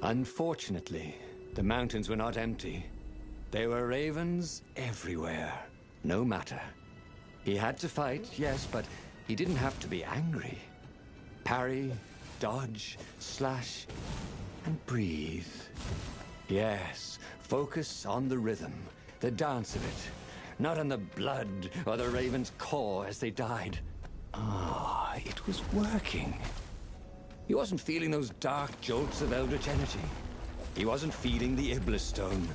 Unfortunately, the mountains were not empty. There were ravens everywhere. No matter. He had to fight, yes, but he didn't have to be angry. Parry, dodge, slash, and breathe. Yes, focus on the rhythm, the dance of it, not on the blood or the raven's core as they died. Ah, it was working. He wasn't feeling those dark jolts of eldritch energy. He wasn't feeling the Iblis stone.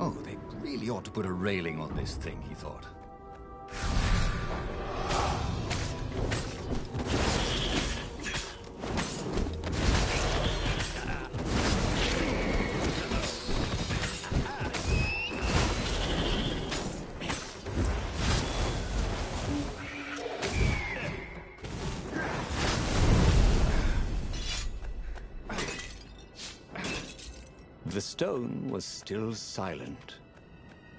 Oh, they really ought to put a railing on this thing, he thought. The stone was still silent.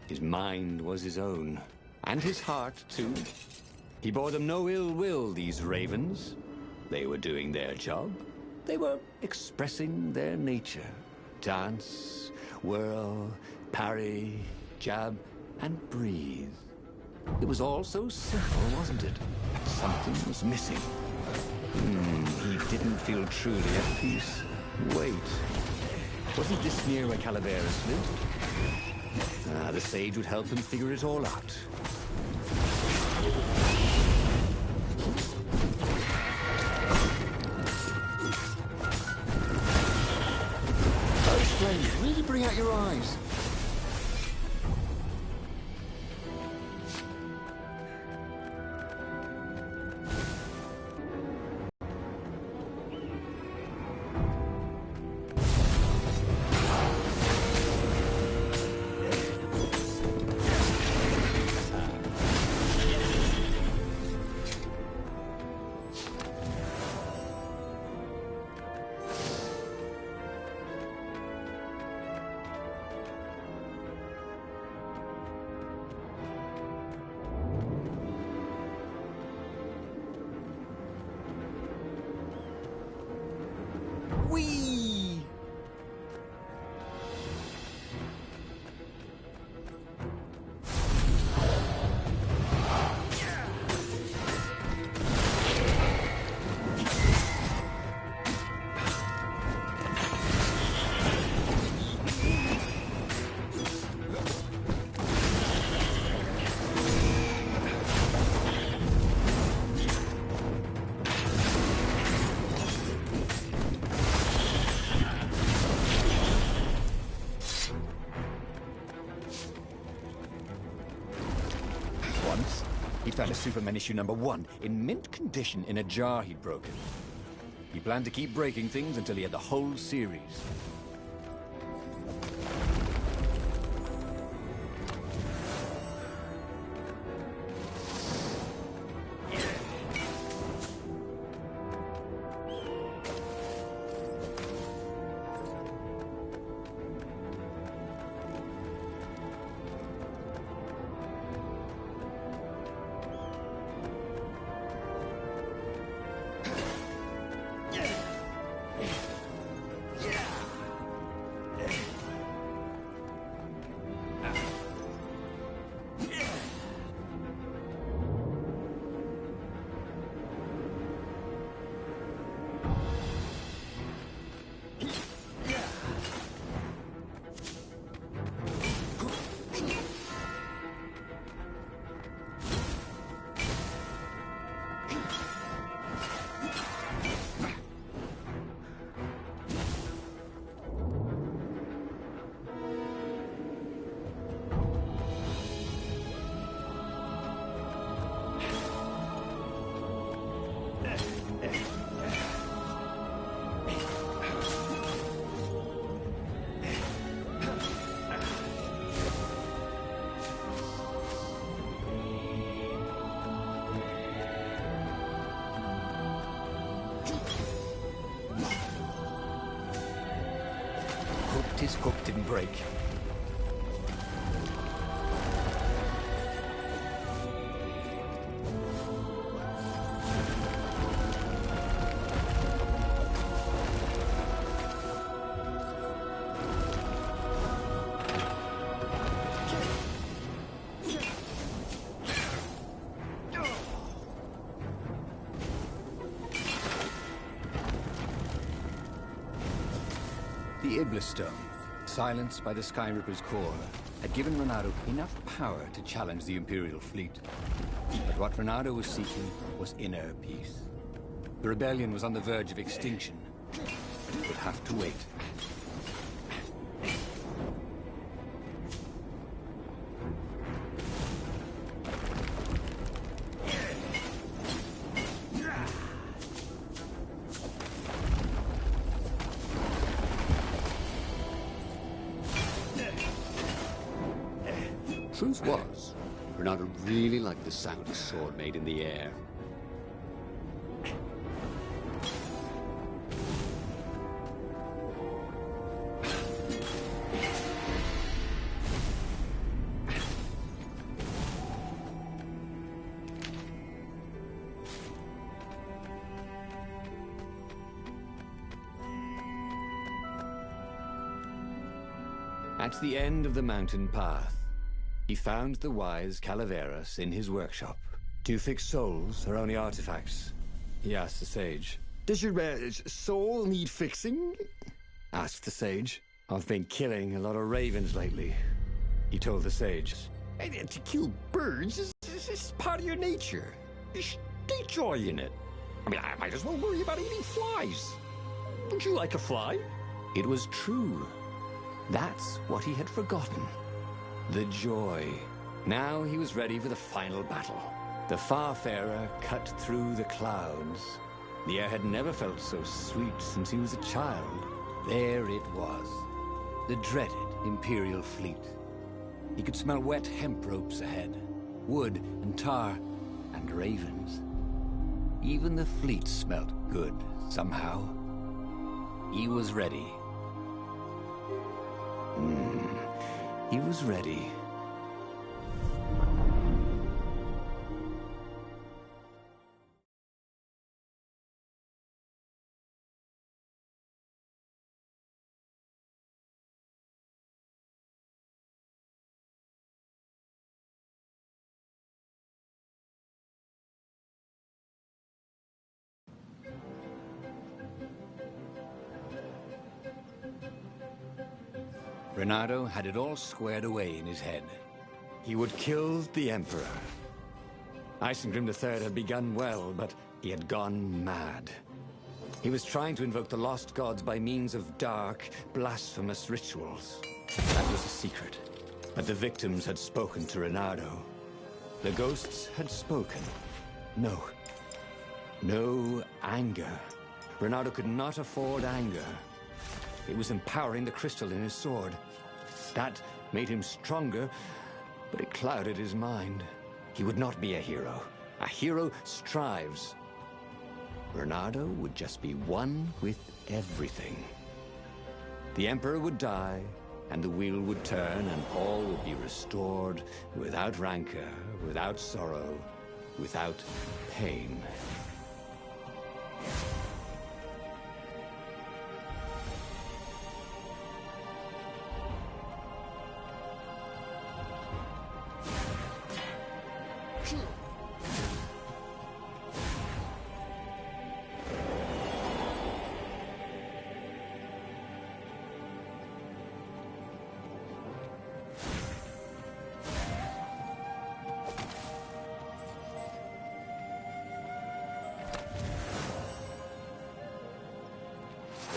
His mind was his own, and his heart, too. He bore them no ill will, these ravens. They were doing their job. They were expressing their nature. Dance, whirl, parry, jab, and breathe. It was all so simple, wasn't it? But something was missing. He didn't feel truly at peace. Wait. Wasn't this near where Calaveras lived? The sage would help him figure it all out. Very strange. Really bring out your eyes. Whee! Once, he'd found a Superman issue #1 in mint condition in a jar he'd broken. He planned to keep breaking things until he had the whole series. his hook didn't break. The Iblis Stone, silenced by the Sky Ripper's core, had given Renato enough power to challenge the Imperial fleet. But what Renato was seeking was inner peace. The rebellion was on the verge of extinction. It would have to wait. Truth was, Renato really liked the sound his sword made in the air. At the end of the mountain path, he found the wise Calaveras in his workshop. To fix souls are only artifacts. He asked the sage. Does your soul need fixing? Asked the sage. I've been killing a lot of ravens lately, he told the sage. And to kill birds is part of your nature. There's joy in it. I mean, I might as well worry about eating flies. Don't you like a fly? It was true. That's what he had forgotten. The joy. Now he was ready for the final battle. The Farfarer cut through the clouds. The air had never felt so sweet since he was a child. There it was. The dreaded Imperial fleet. He could smell wet hemp ropes ahead. Wood and tar and ravens. Even the fleet smelt good, somehow. He was ready. He was ready. Renato had it all squared away in his head. He would kill the Emperor. Isengrim III had begun well, but he had gone mad. He was trying to invoke the lost gods by means of dark, blasphemous rituals. That was a secret. But the victims had spoken to Renato. The ghosts had spoken. No. No anger. Renato could not afford anger. It was empowering the crystal in his sword. That made him stronger, but it clouded his mind. He would not be a hero. A hero strives. Renato would just be one with everything. The Emperor would die, and the wheel would turn, and all would be restored without rancor, without sorrow, without pain.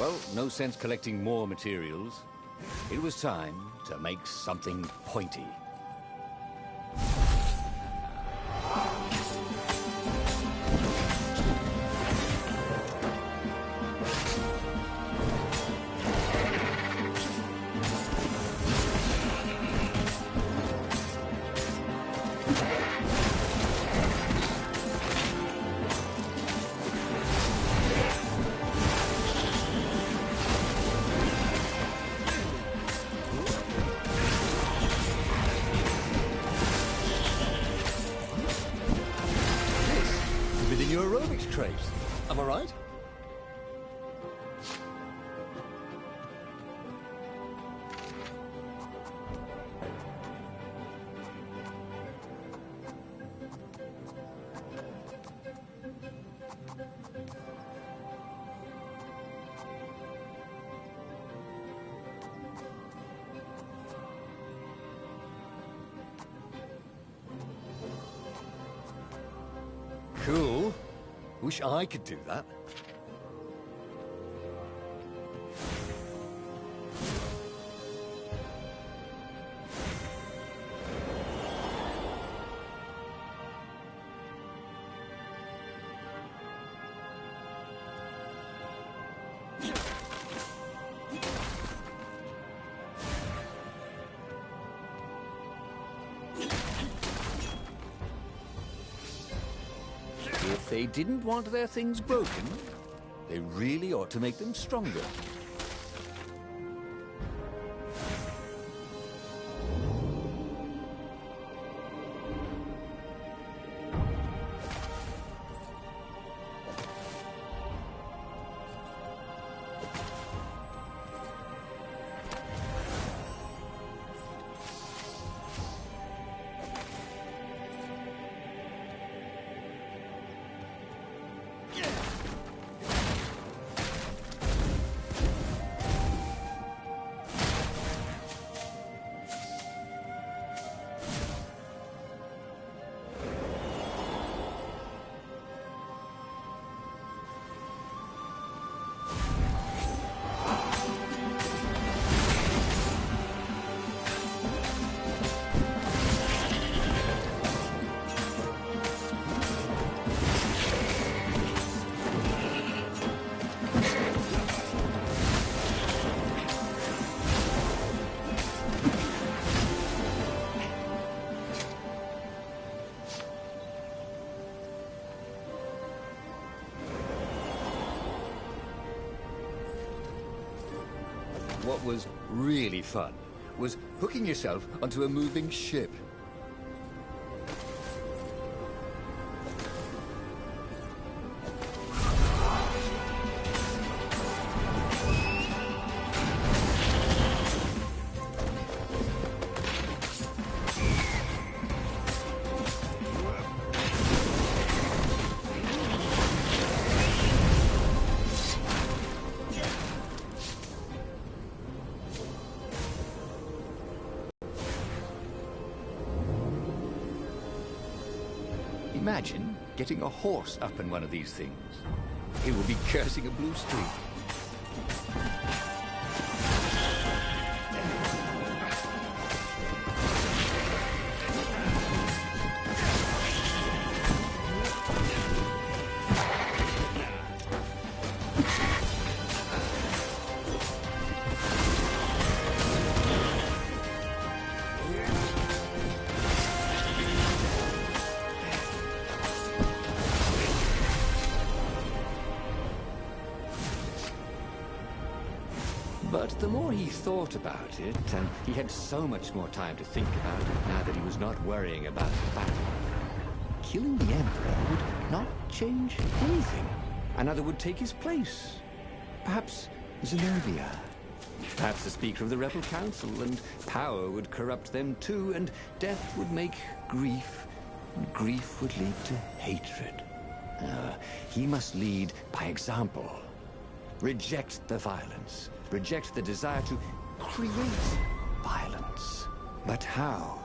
Well, no sense collecting more materials. It was time to make something pointy. aerobics craze. Am I right? Cool. Wish I could do that. If they didn't want their things broken, they really ought to make them stronger. What was really fun was hooking yourself onto a moving ship. Imagine getting a horse up in one of these things. It would be cursing a blue streak. But the more he thought about it, and he had so much more time to think about it now that he was not worrying about the battle, killing the Emperor would not change anything. Another would take his place. Perhaps Zenobia. Perhaps the Speaker of the Rebel Council, and power would corrupt them too, and death would make grief, and grief would lead to hatred. He must lead by example. Reject the violence. Reject the desire to create violence. But how?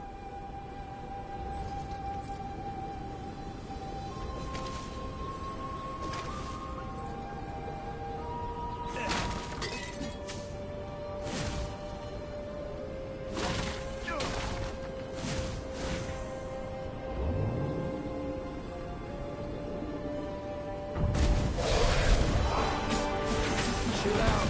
Chill out.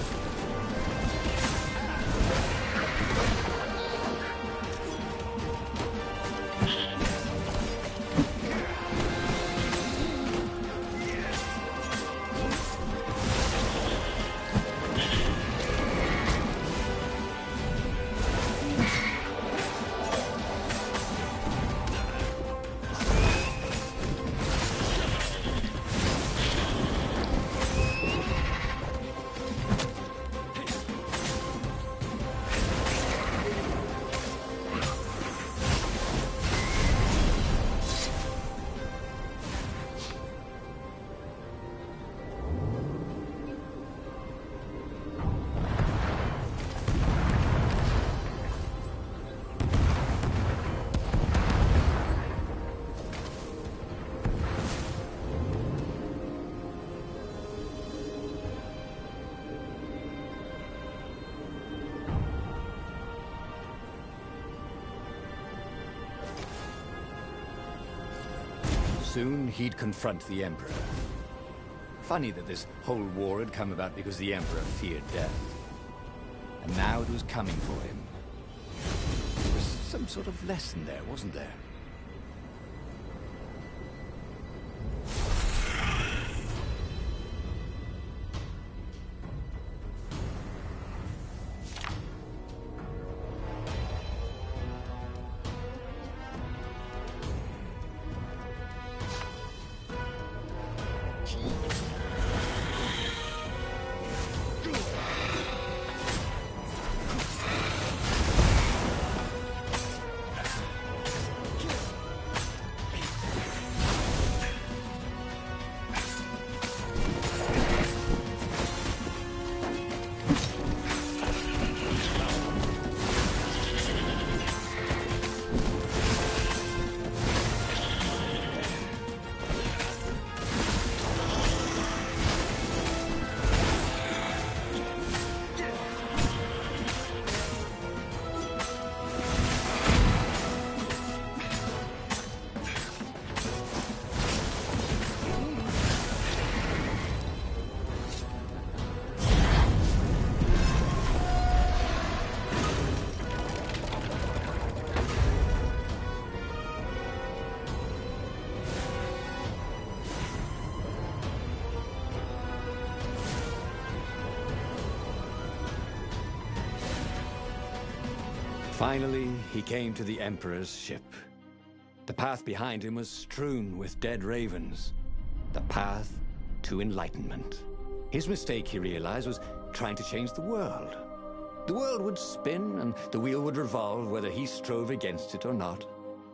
Soon he'd confront the Emperor. Funny that this whole war had come about because the Emperor feared death. And now it was coming for him. There was some sort of lesson there, wasn't there? Finally, he came to the Emperor's ship. The path behind him was strewn with dead ravens. The path to enlightenment. His mistake, he realized, was trying to change the world. The world would spin and the wheel would revolve whether he strove against it or not.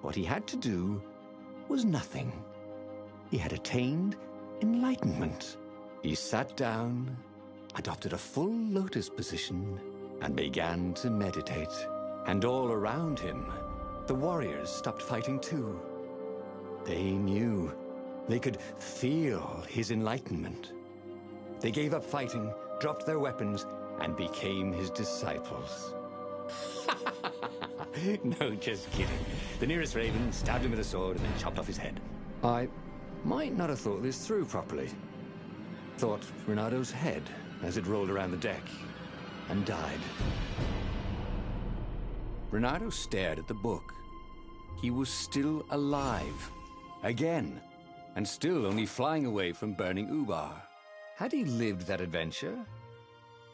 What he had to do was nothing. He had attained enlightenment. He sat down, adopted a full lotus position, and began to meditate. And all around him, the warriors stopped fighting too. They knew. They could feel his enlightenment. They gave up fighting, dropped their weapons, and became his disciples. No, just kidding. The nearest raven stabbed him with a sword and then chopped off his head. I might not have thought this through properly. Thought Renado's head as it rolled around the deck and died. Renado stared at the book. He was still alive. Again. And still only flying away from burning Ubar. Had he lived that adventure?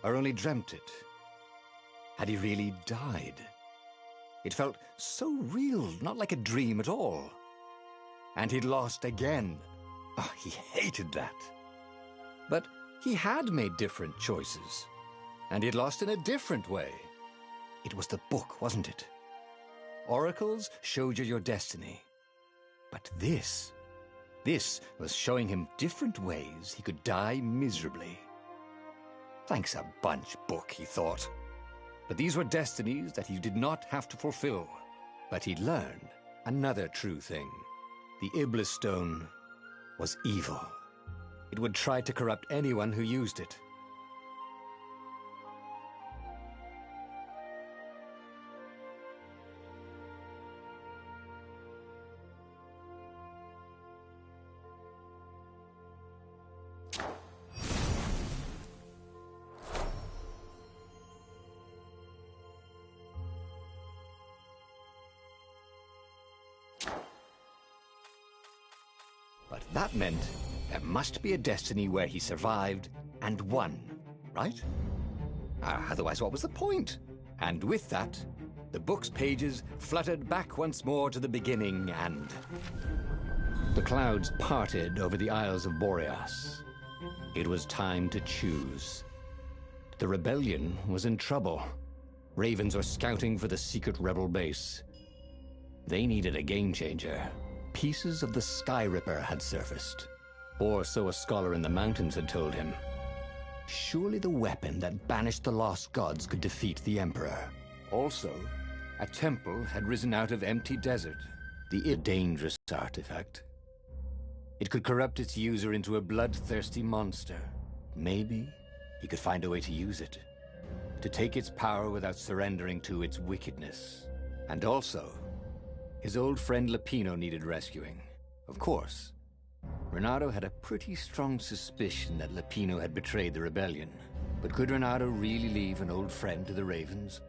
Or only dreamt it? Had he really died? It felt so real, not like a dream at all. And he'd lost again. Oh, he hated that. But he had made different choices. And he'd lost in a different way. It was the book, wasn't it? Oracles showed you your destiny. But this was showing him different ways he could die miserably. Thanks a bunch, book, he thought. But these were destinies that he did not have to fulfill. But he'd learned another true thing. The Iblis Stone was evil. It would try to corrupt anyone who used it. But that meant there must be a destiny where he survived and won, right? Otherwise, what was the point? And with that, the book's pages fluttered back once more to the beginning and... The clouds parted over the Isles of Boreas. It was time to choose. The rebellion was in trouble. Ravens were scouting for the secret rebel base. They needed a game changer. Pieces of the Sky Ripper had surfaced. Or so a scholar in the mountains had told him. Surely the weapon that banished the lost gods could defeat the Emperor. Also, a temple had risen out of empty desert. The dangerous artifact. It could corrupt its user into a bloodthirsty monster. Maybe he could find a way to use it. To take its power without surrendering to its wickedness. And also, his old friend Lapino needed rescuing. Of course, Renato had a pretty strong suspicion that Lupino had betrayed the rebellion. But could Renato really leave an old friend to the Ravens?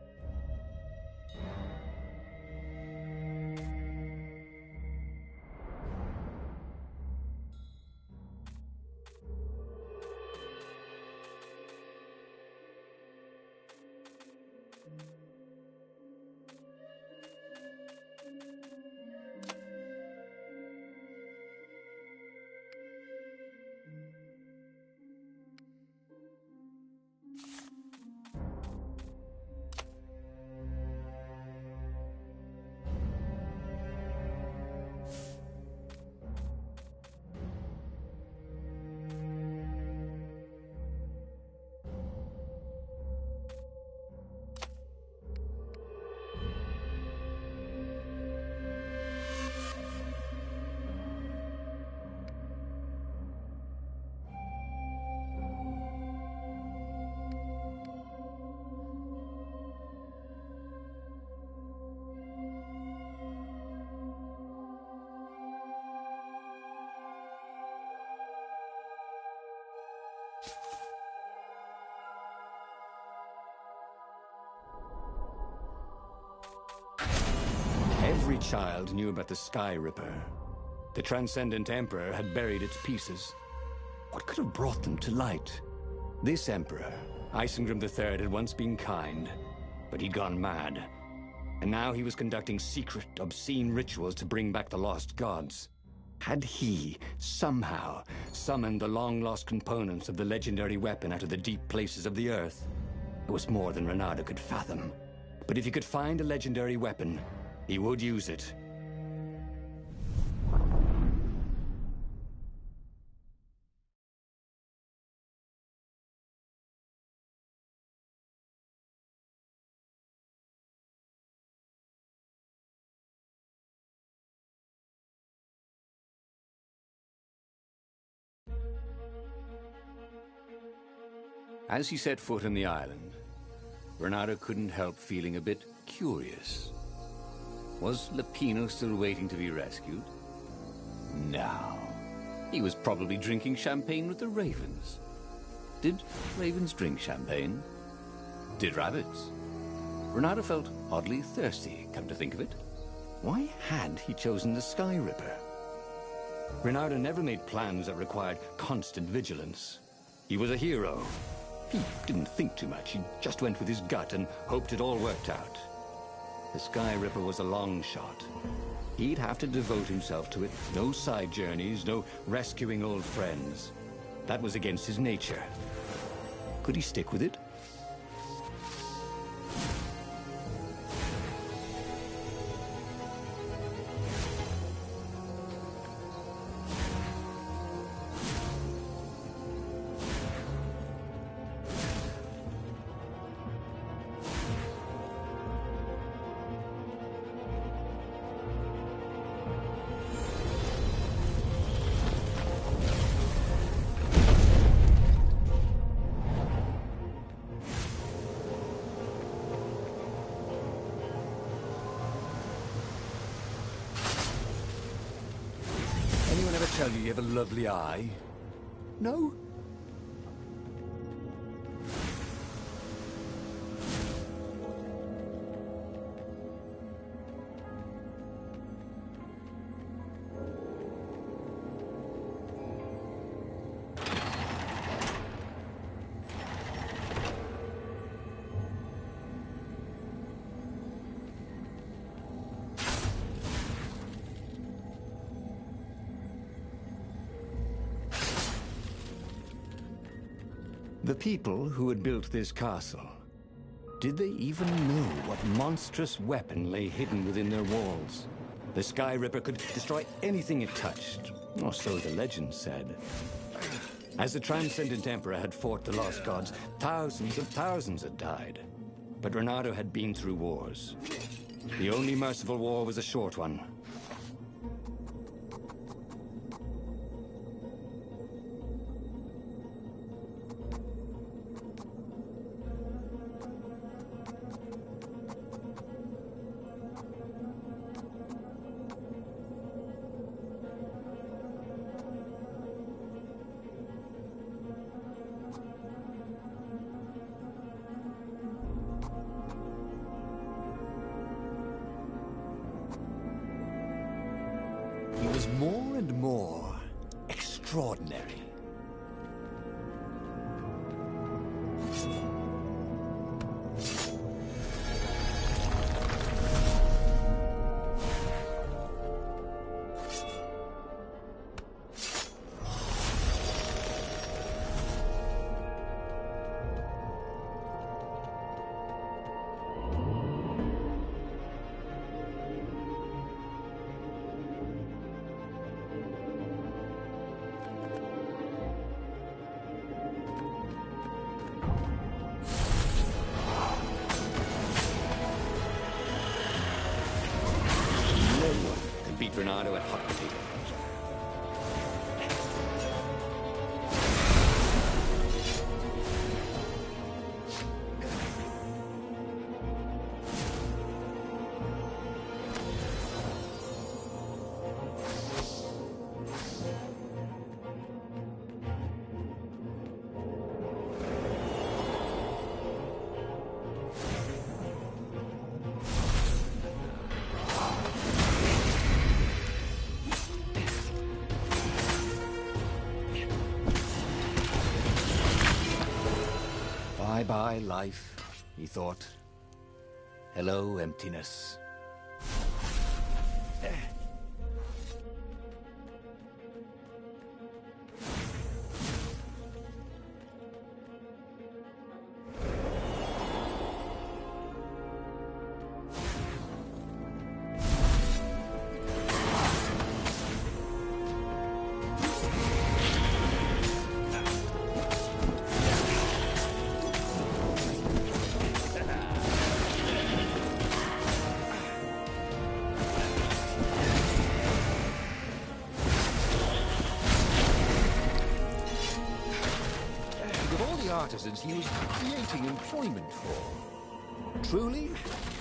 Every child knew about the Sky Ripper. The Transcendent Emperor had buried its pieces. What could have brought them to light? This Emperor, Isengrim III, had once been kind, but he'd gone mad. And now he was conducting secret, obscene rituals to bring back the lost gods. Had he, somehow, summoned the long-lost components of the legendary weapon out of the deep places of the earth? It was more than Renato could fathom. But if he could find a legendary weapon, he would use it. As he set foot on the island, Renato couldn't help feeling a bit curious. Was Lupino still waiting to be rescued? No. He was probably drinking champagne with the ravens. Did ravens drink champagne? Did rabbits? Renato felt oddly thirsty, come to think of it. Why had he chosen the Sky Ripper? Renato never made plans that required constant vigilance. He was a hero. He didn't think too much. He just went with his gut and hoped it all worked out. The Sky Ripper was a long shot. He'd have to devote himself to it. No side journeys, no rescuing old friends. That was against his nature. Could he stick with it? Tell you have a lovely eye? No? The people who had built this castle, did they even know what monstrous weapon lay hidden within their walls? The Sky Ripper could destroy anything it touched, or so the legend said. As the Transcendent Emperor had fought the lost gods, thousands of thousands had died. But Renato had been through wars. The only merciful war was a short one. more and more extraordinary. Beat Renato at hot potato. Bye-bye, life, he thought. Hello, emptiness. Artisans he was creating employment for. Truly,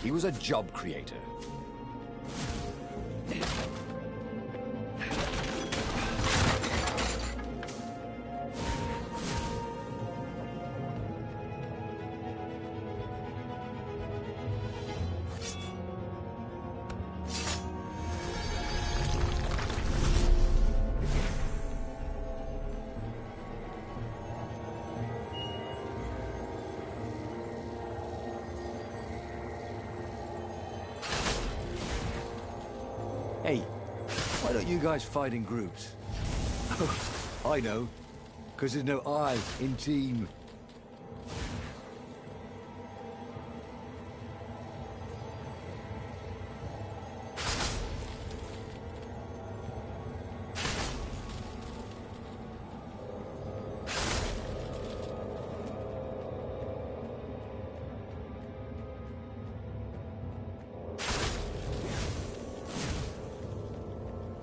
he was a job creator. Hey, why don't you guys fight in groups? I know, because there's no I in team.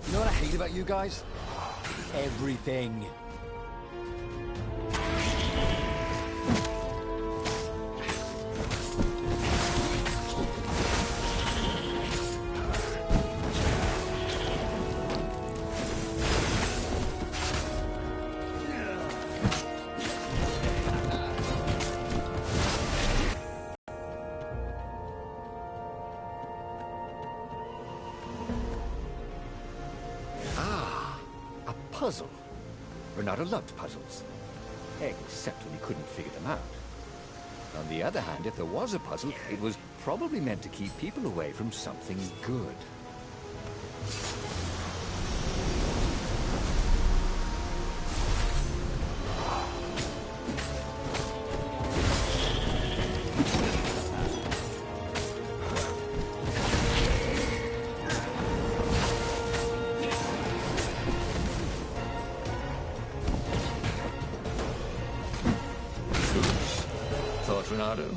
You know what I hate about you guys? Everything. Puzzle. Renato loved puzzles. Except when he couldn't figure them out. On the other hand, if there was a puzzle, it was probably meant to keep people away from something good. Thoughts, Renato?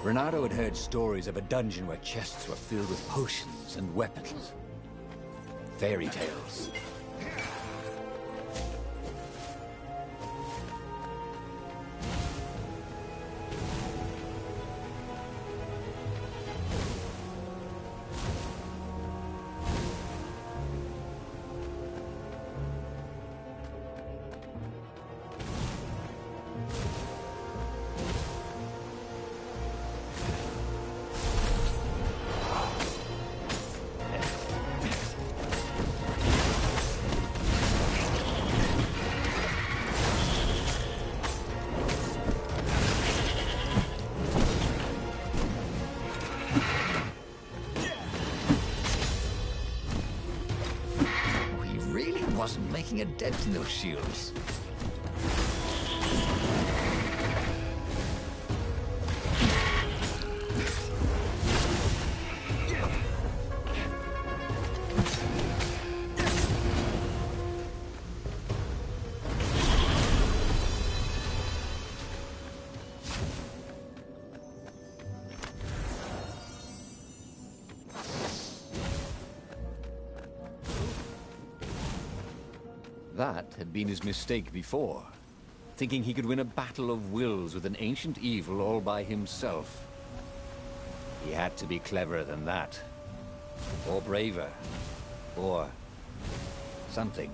Renato had heard stories of a dungeon where chests were filled with potions and weapons. Fairy tales. Wasn't making a dent in those shields. That had been his mistake before, thinking he could win a battle of wills with an ancient evil all by himself. He had to be cleverer than that. Or braver. Or something.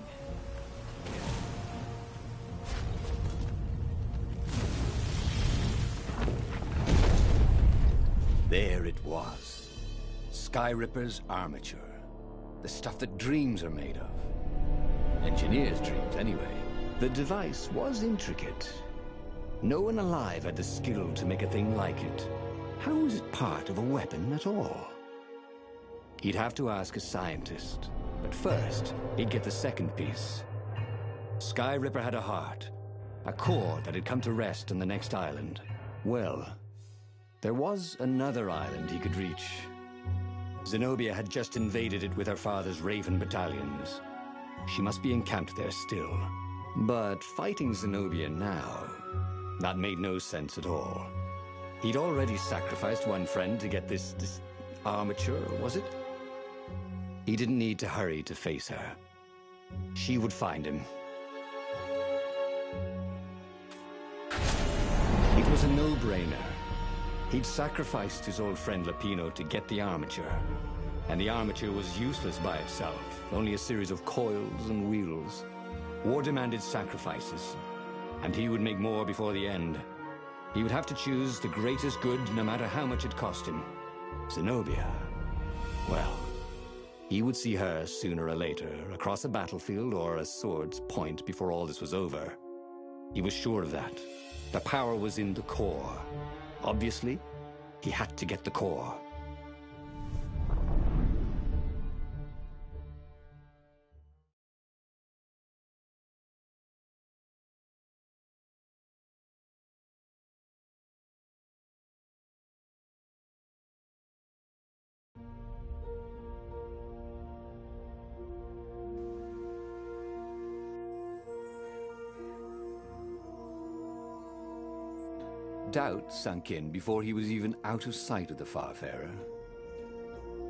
There it was. Skyripper's armature. The stuff that dreams are made of. Engineers' dreams, anyway. The device was intricate. No one alive had the skill to make a thing like it. How was it part of a weapon at all? He'd have to ask a scientist. But first, he'd get the second piece. Skyripper had a heart. A core that had come to rest on the next island. Well, there was another island he could reach. Zenobia had just invaded it with her father's Raven battalions. She must be encamped there still. But fighting Zenobia now, that made no sense at all. He'd already sacrificed one friend to get this armature, was it? He didn't need to hurry to face her. She would find him. It was a no-brainer. He'd sacrificed his old friend Lapino to get the armature. And the armature was useless by itself, only a series of coils and wheels. War demanded sacrifices, and he would make more before the end. He would have to choose the greatest good, no matter how much it cost him. Zenobia. Well, he would see her sooner or later, across a battlefield or a sword's point before all this was over. He was sure of that. The power was in the core. Obviously, he had to get the core. Doubt sunk in before he was even out of sight of the Farfarer.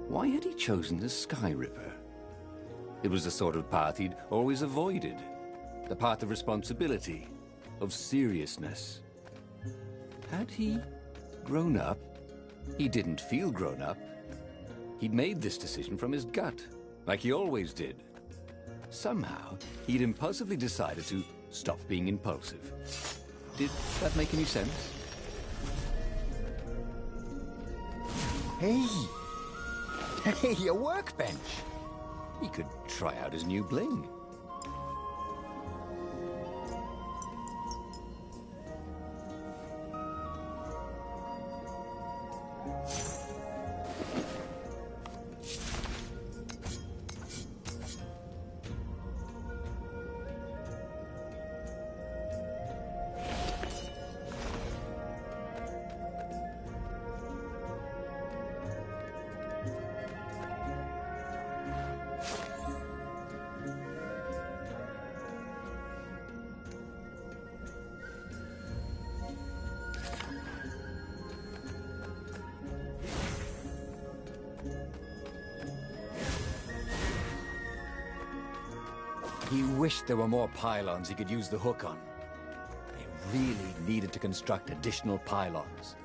Why had he chosen the Skyripper? It was the sort of path he'd always avoided. The path of responsibility, of seriousness. Had he grown up? He didn't feel grown up. He'd made this decision from his gut, like he always did. Somehow, he'd impulsively decided to stop being impulsive. Did that make any sense? Hey! Hey, a workbench! He could try out his new bling. He wished there were more pylons he could use the hook on. They really needed to construct additional pylons.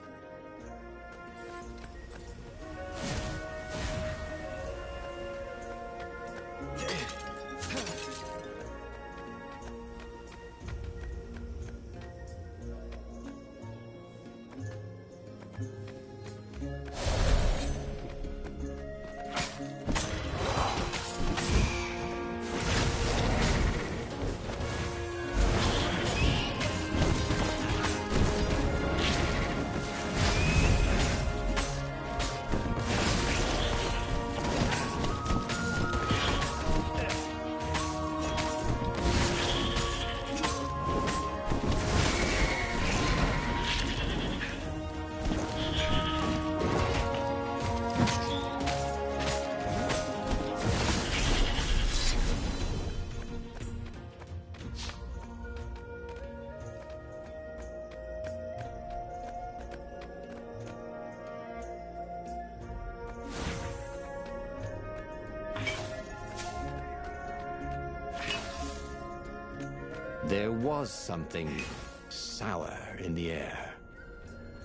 There was something sour in the air.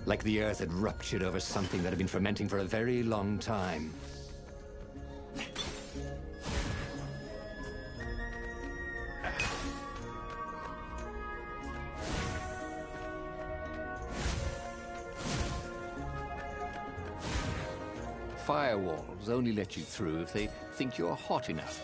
Like the earth had ruptured over something that had been fermenting for a very long time. Firewalls only let you through if they think you're hot enough.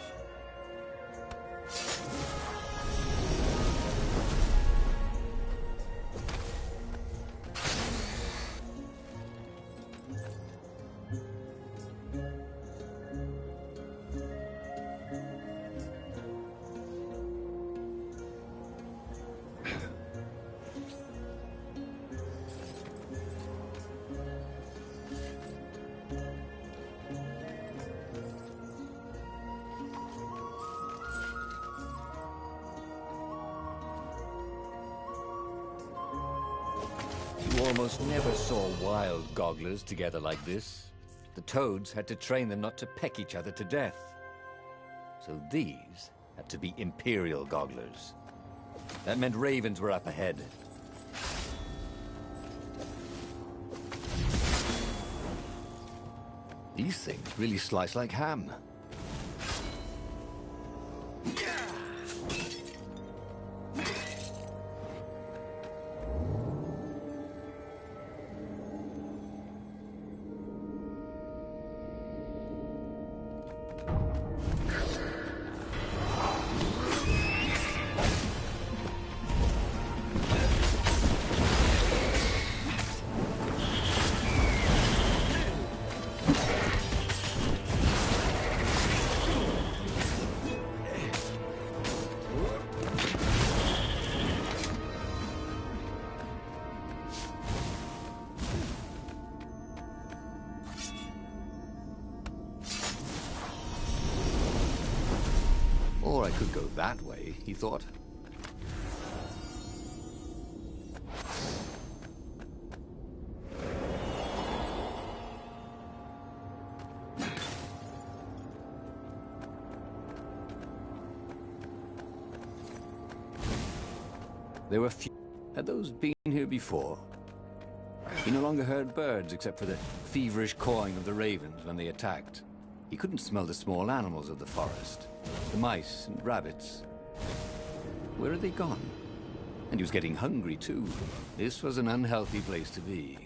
You almost never saw wild gogglers together like this. The toads had to train them not to peck each other to death. So these had to be Imperial gogglers. That meant ravens were up ahead. These things really slice like ham. Or I could go that way, he thought. There were few. Had those been here before? He no longer heard birds except for the feverish cawing of the ravens when they attacked. He couldn't smell the small animals of the forest. The mice and rabbits. Where had they gone? And he was getting hungry, too. This was an unhealthy place to be.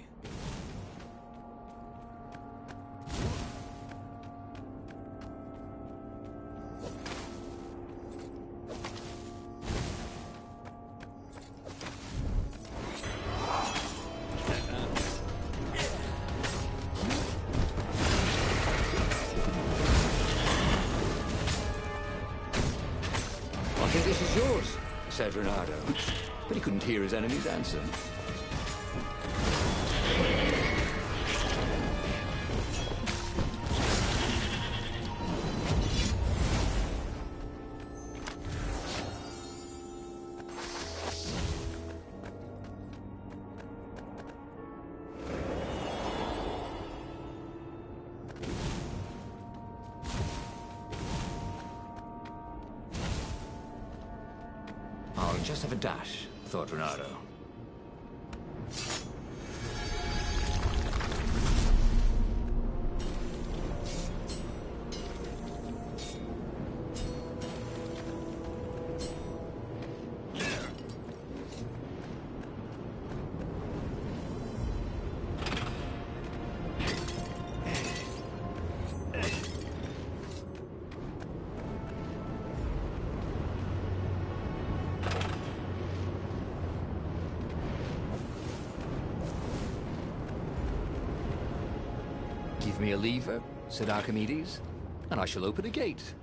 I think this is yours, said Reynardo, but he couldn't hear his enemy's answer. I'll just have a dash, thought Renato. Give me a lever, said Archimedes, and I shall open a gate.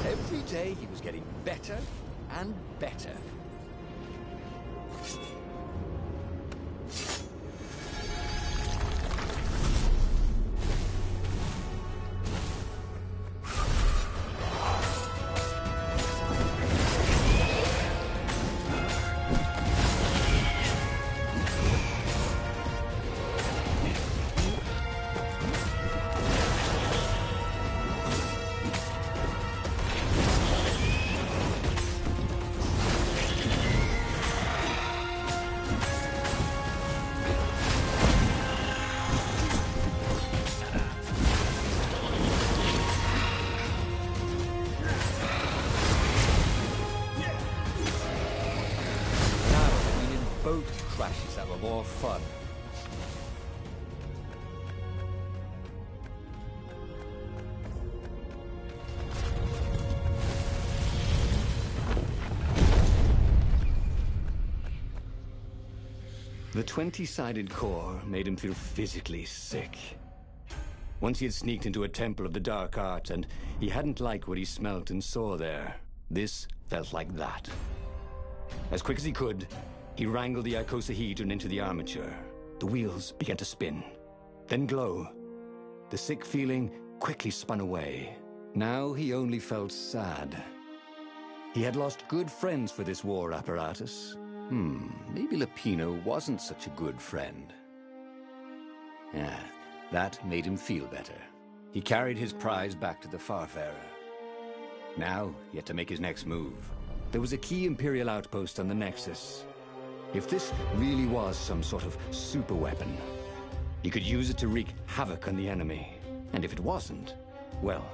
Every day he was getting better and better. Boat crashes that were more fun. The 20-sided core made him feel physically sick. Once he had sneaked into a temple of the dark arts, and he hadn't liked what he smelt and saw there. This felt like that. As quick as he could, he wrangled the icosahedron into the armature. The wheels began to spin, then glow. The sick feeling quickly spun away. Now he only felt sad. He had lost good friends for this war apparatus. Maybe Lapino wasn't such a good friend. That made him feel better. He carried his prize back to the Farfarer. Now he had to make his next move. There was a key Imperial outpost on the Nexus. If this really was some sort of super weapon, he could use it to wreak havoc on the enemy. And if it wasn't, well,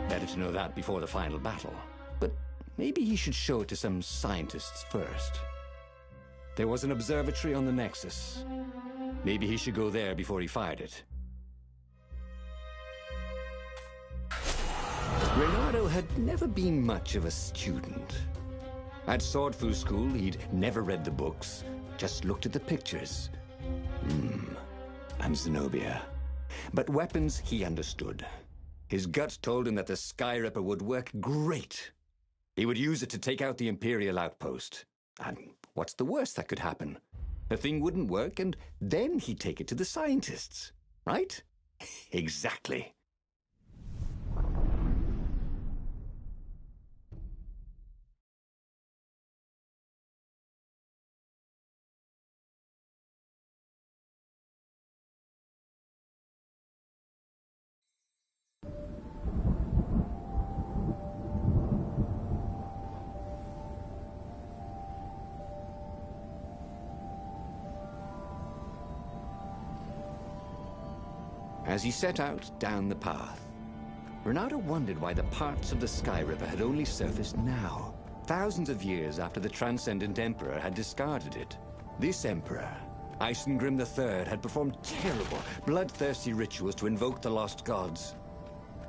better to know that before the final battle. But maybe he should show it to some scientists first. There was an observatory on the Nexus. Maybe he should go there before he fired it. Renato had never been much of a student. At Swordfu School, he'd never read the books, just looked at the pictures. And Zenobia. But weapons he understood. His gut told him that the Skyripper would work great. He would use it to take out the Imperial outpost. And what's the worst that could happen? The thing wouldn't work, and then he'd take it to the scientists, right? Exactly. As he set out down the path, Renato wondered why the parts of the Sky Ripper had only surfaced now, thousands of years after the Transcendent Emperor had discarded it. This Emperor, Isengrim III, had performed terrible, bloodthirsty rituals to invoke the lost gods.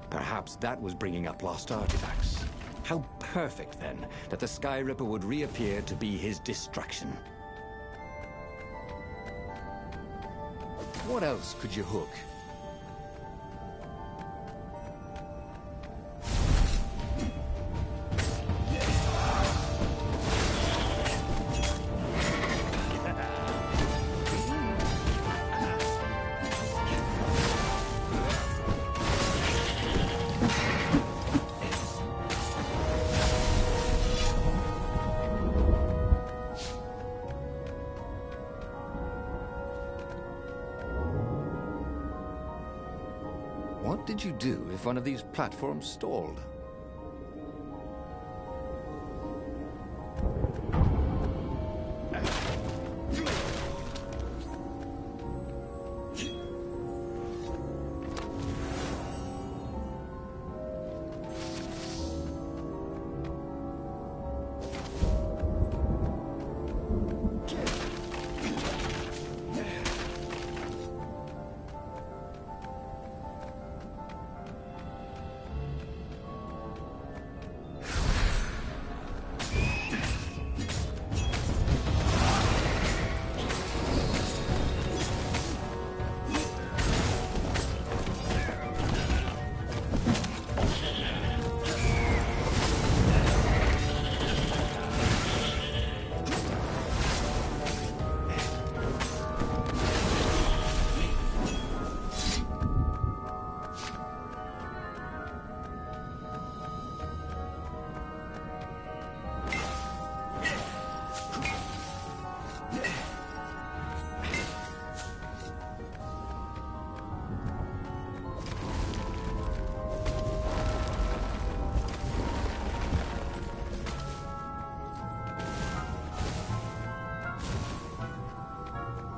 Perhaps that was bringing up lost artifacts. How perfect, then, that the Sky Ripper would reappear to be his destruction. What else could you hook? What did you do if one of these platforms stalled?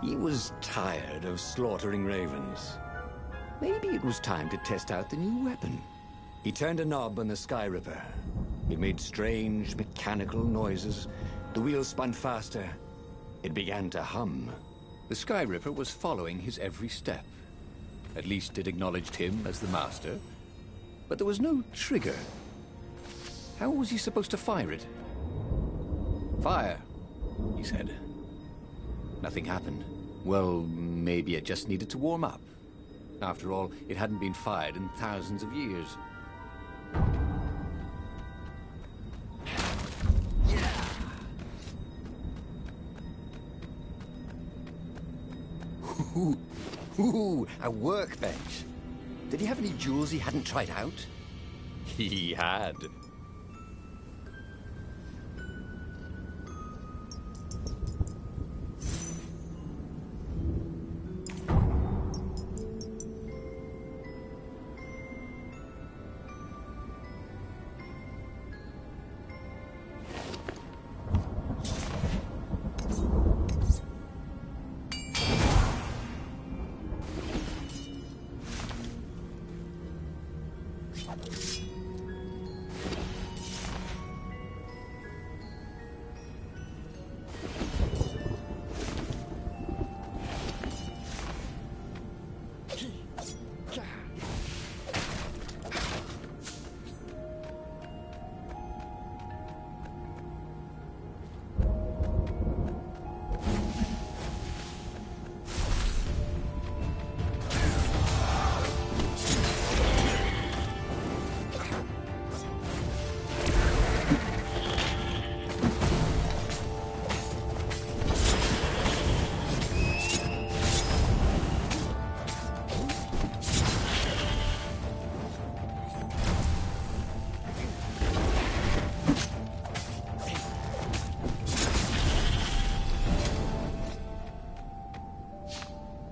He was tired of slaughtering ravens. Maybe it was time to test out the new weapon. He turned a knob on the Sky Ripper. It made strange, mechanical noises. The wheels spun faster. It began to hum. The Sky Ripper was following his every step. At least it acknowledged him as the master. But there was no trigger. How was he supposed to fire it? Fire, he said. Nothing happened. Well, maybe it just needed to warm up. After all, it hadn't been fired in thousands of years. Ooh, a workbench. Did he have any jewels he hadn't tried out? He had.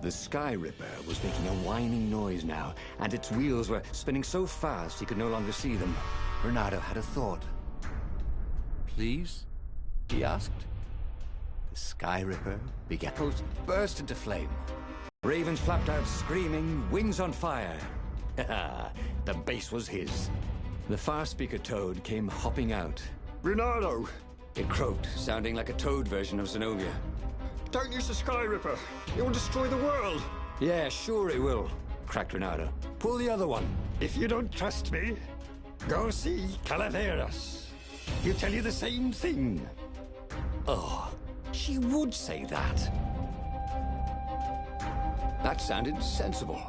The Sky Ripper was making a whining noise now, and its wheels were spinning so fast he could no longer see them. Renato had a thought. Please? He asked. The Sky Ripper began to burst into flame. Ravens flapped out screaming, wings on fire. The base was his. The far speaker toad came hopping out. Renato! It croaked, sounding like a toad version of Zenobia. Don't use the Sky Ripper. It will destroy the world. Yeah, sure it will, cracked Renato. Pull the other one. If you don't trust me, go see Calaveras. He'll tell you the same thing. Oh, she would say that. That sounded sensible.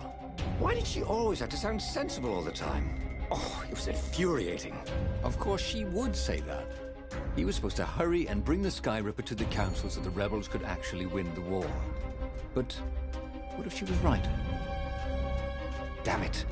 Why did she always have to sound sensible all the time? Oh, it was infuriating. Of course she would say that. He was supposed to hurry and bring the Sky Ripper to the council so the rebels could actually win the war. But what if she was right? Damn it.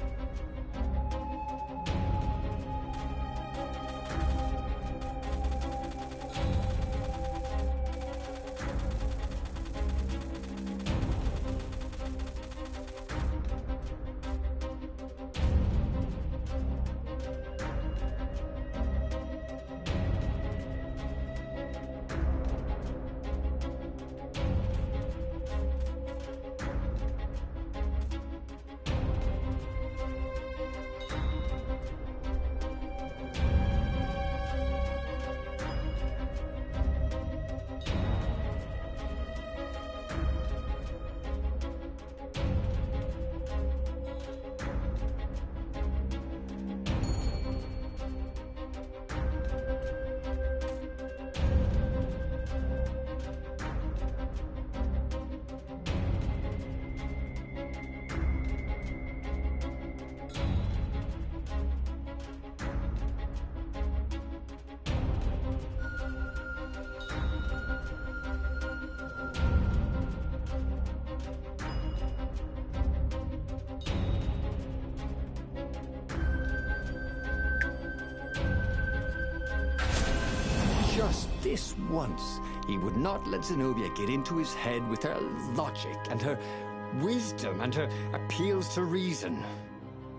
Just this once, he would not let Zenobia get into his head with her logic and her wisdom and her appeals to reason.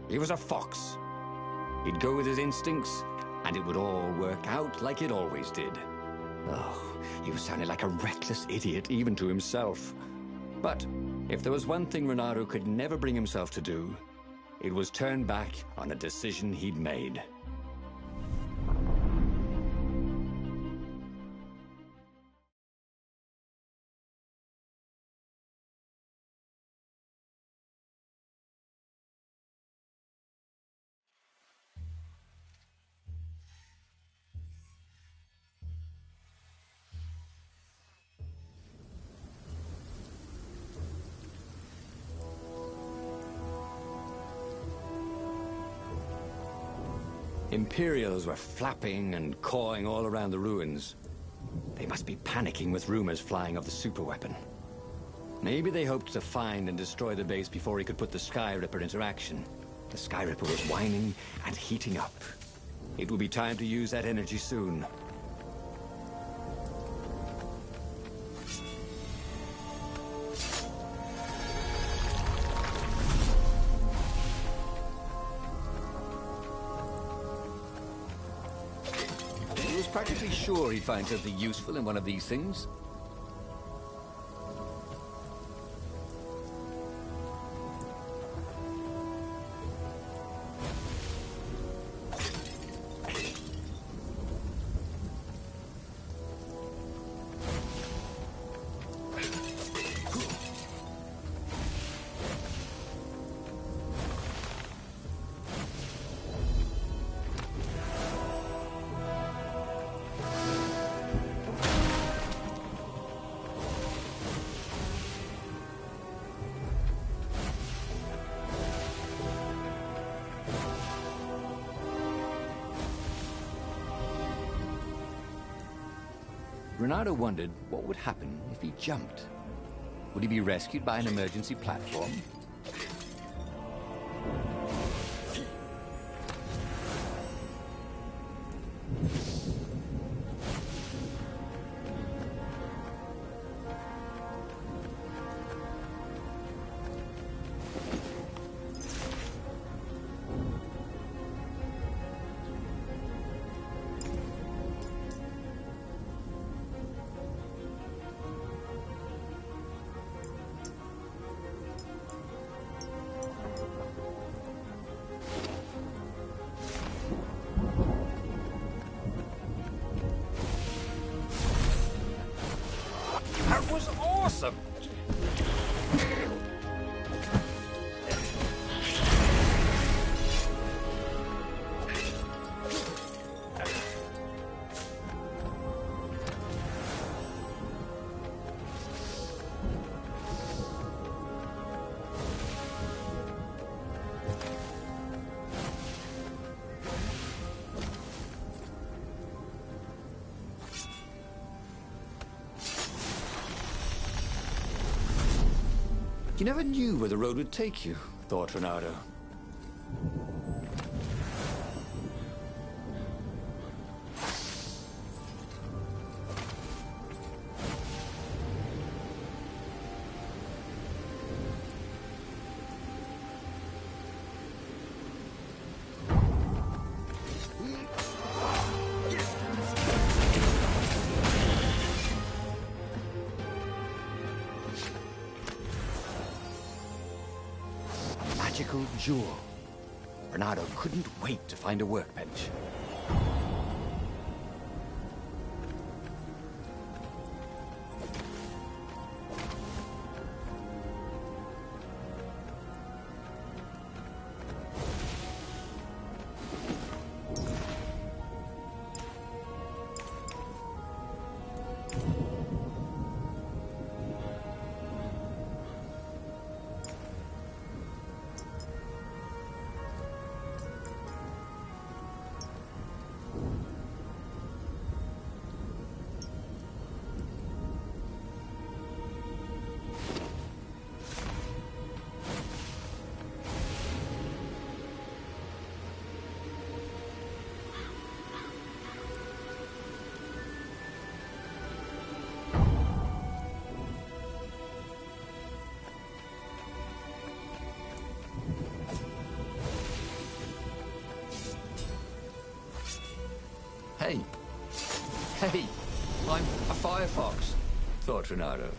He was a fox. He'd go with his instincts, and it would all work out like it always did. Oh, he was sounding like a reckless idiot, even to himself. But if there was one thing Renato could never bring himself to do, it was turn back on a decision he'd made. Imperials were flapping and cawing all around the ruins. They must be panicking with rumors flying of the superweapon. Maybe they hoped to find and destroy the base before he could put the Sky Ripper into action. The Sky Ripper was whining and heating up. It would be time to use that energy soon. He was practically sure he'd find something useful in one of these things. Renato wondered what would happen if he jumped. Would he be rescued by an emergency platform? That was awesome! You never knew where the road would take you, thought Renato. Magical jewel. Renato couldn't wait to find a workbench. Hey. Hey, I'm a firefox, thought Renato.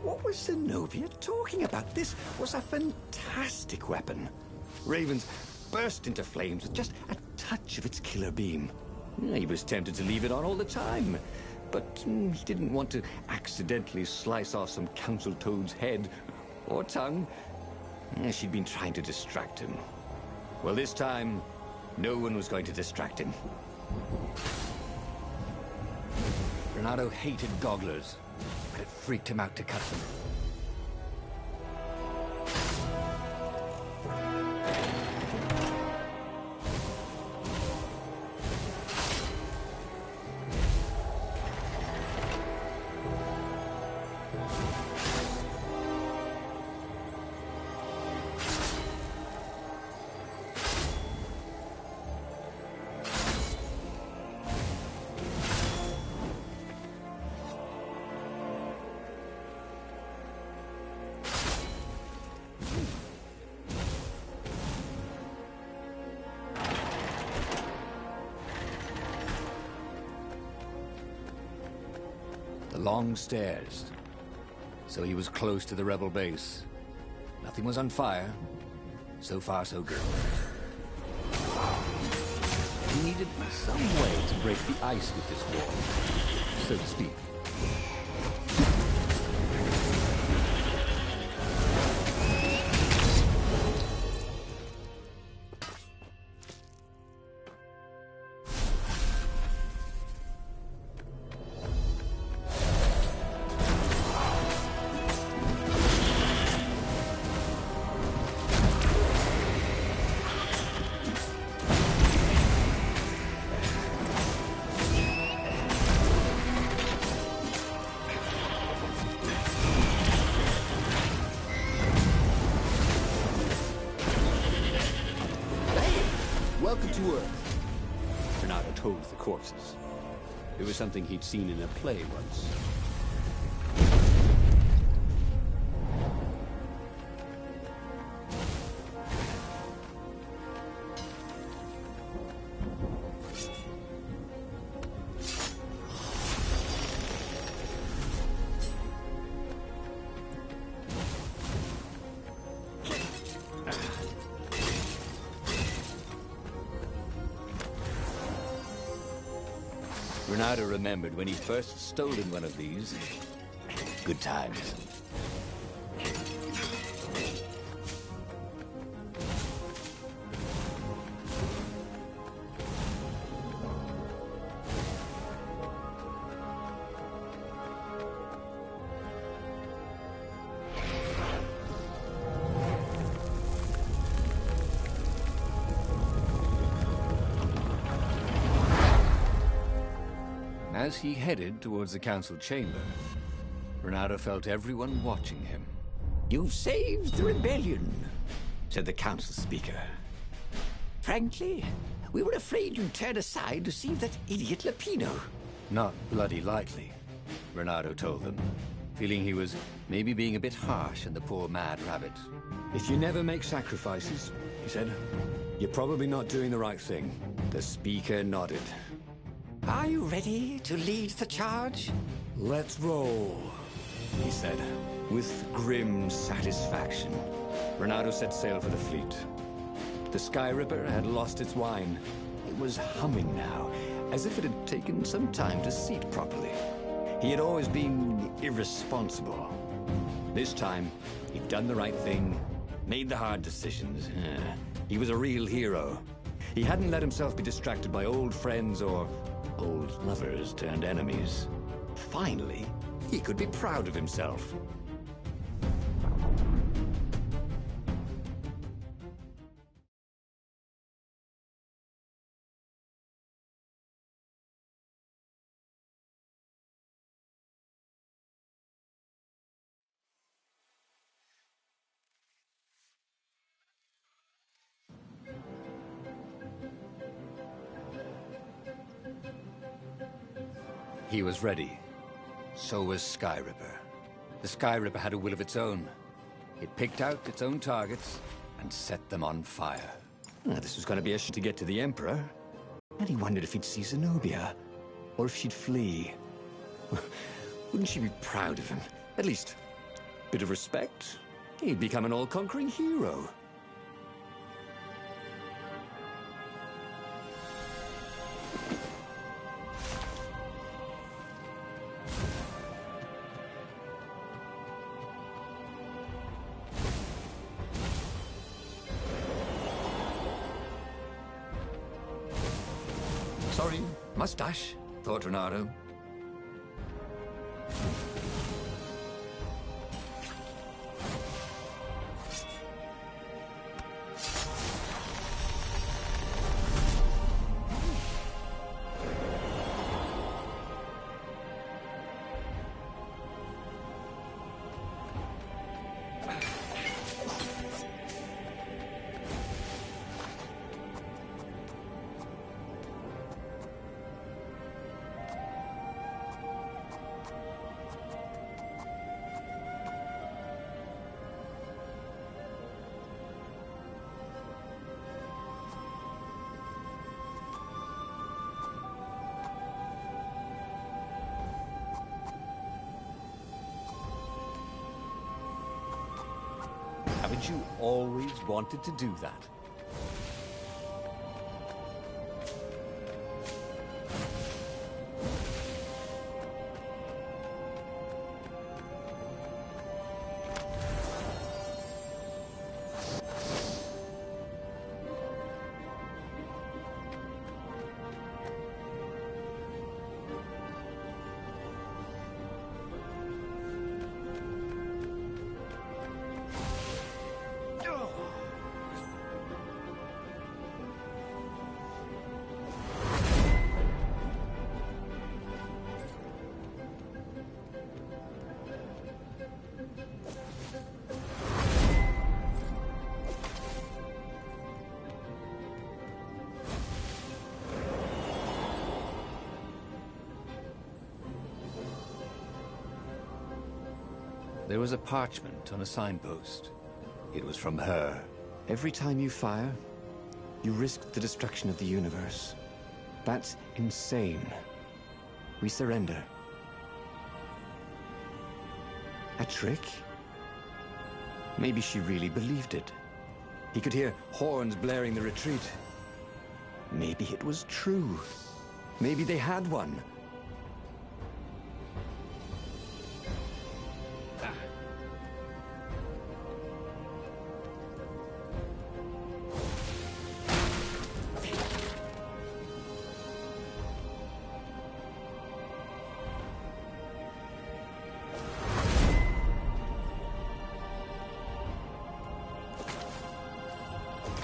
What was Zenobia talking about? This was a fantastic weapon. Ravens burst into flames with just a touch of its killer beam. He was tempted to leave it on all the time, but he didn't want to accidentally slice off some council toad's head or tongue. She'd been trying to distract him. Well, this time, no one was going to distract him. Renato hated gogglers, but it freaked him out to cut them. The long stairs. So he was close to the rebel base. Nothing was on fire. So far, so good. He needed some way to break the ice with this wall, so to speak. to earth, Renato told the corpses. It was something he'd seen in a play once. Renato remembered when he first stolen one of these. Good times. As he headed towards the council chamber, Renato felt everyone watching him. You've saved the rebellion, said the council speaker. Frankly, we were afraid you'd turn aside to save that idiot Lapino. Not bloody likely, Renato told them, feeling he was maybe being a bit harsh on the poor mad rabbit. If you never make sacrifices, he said, you're probably not doing the right thing. The speaker nodded. Are you ready to lead the charge? Let's roll, he said, with grim satisfaction. Renato set sail for the fleet. The Sky Ripper had lost its wine. It was humming now, as if it had taken some time to seat properly. He had always been irresponsible. This time, he'd done the right thing, made the hard decisions. He was a real hero. He hadn't let himself be distracted by old friends or old lovers turned enemies. Finally, he could be proud of himself. He was ready. So was Sky Ripper. The Sky Ripper had a will of its own. It picked out its own targets and set them on fire. This was going to be a to get to the Emperor. And he wondered if he'd see Zenobia, or if she'd flee. Wouldn't she be proud of him? At least, a bit of respect. He'd become an all-conquering hero. Sorry, mustache, thought Renato. Haven't you always wanted to do that? There was a parchment on a signpost. It was from her. Every time you fire, you risk the destruction of the universe. That's insane. We surrender. A trick? Maybe she really believed it. He could hear horns blaring the retreat. Maybe it was true. Maybe they had one.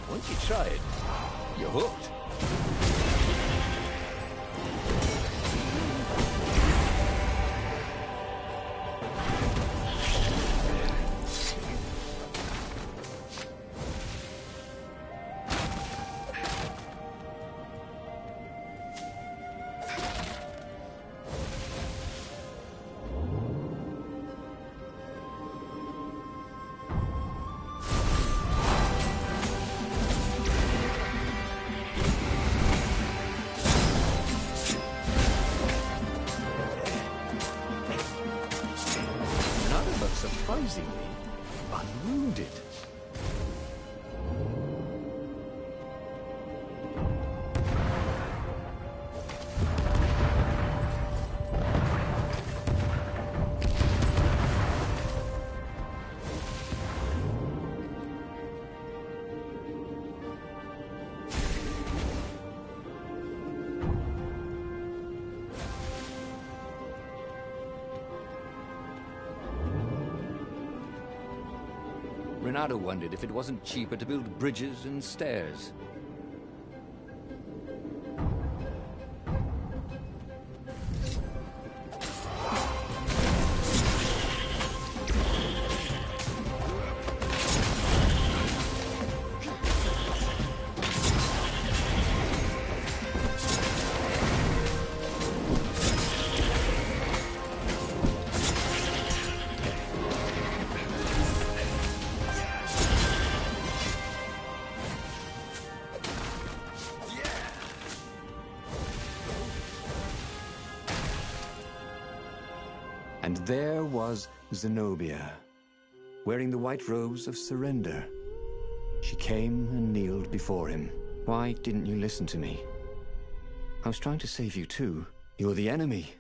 Once you try it, you're hooked. Surprisingly unwounded. Renato wondered if it wasn't cheaper to build bridges and stairs. And there was Zenobia, wearing the white robes of surrender. She came and kneeled before him. Why didn't you listen to me? I was trying to save you too. You're the enemy,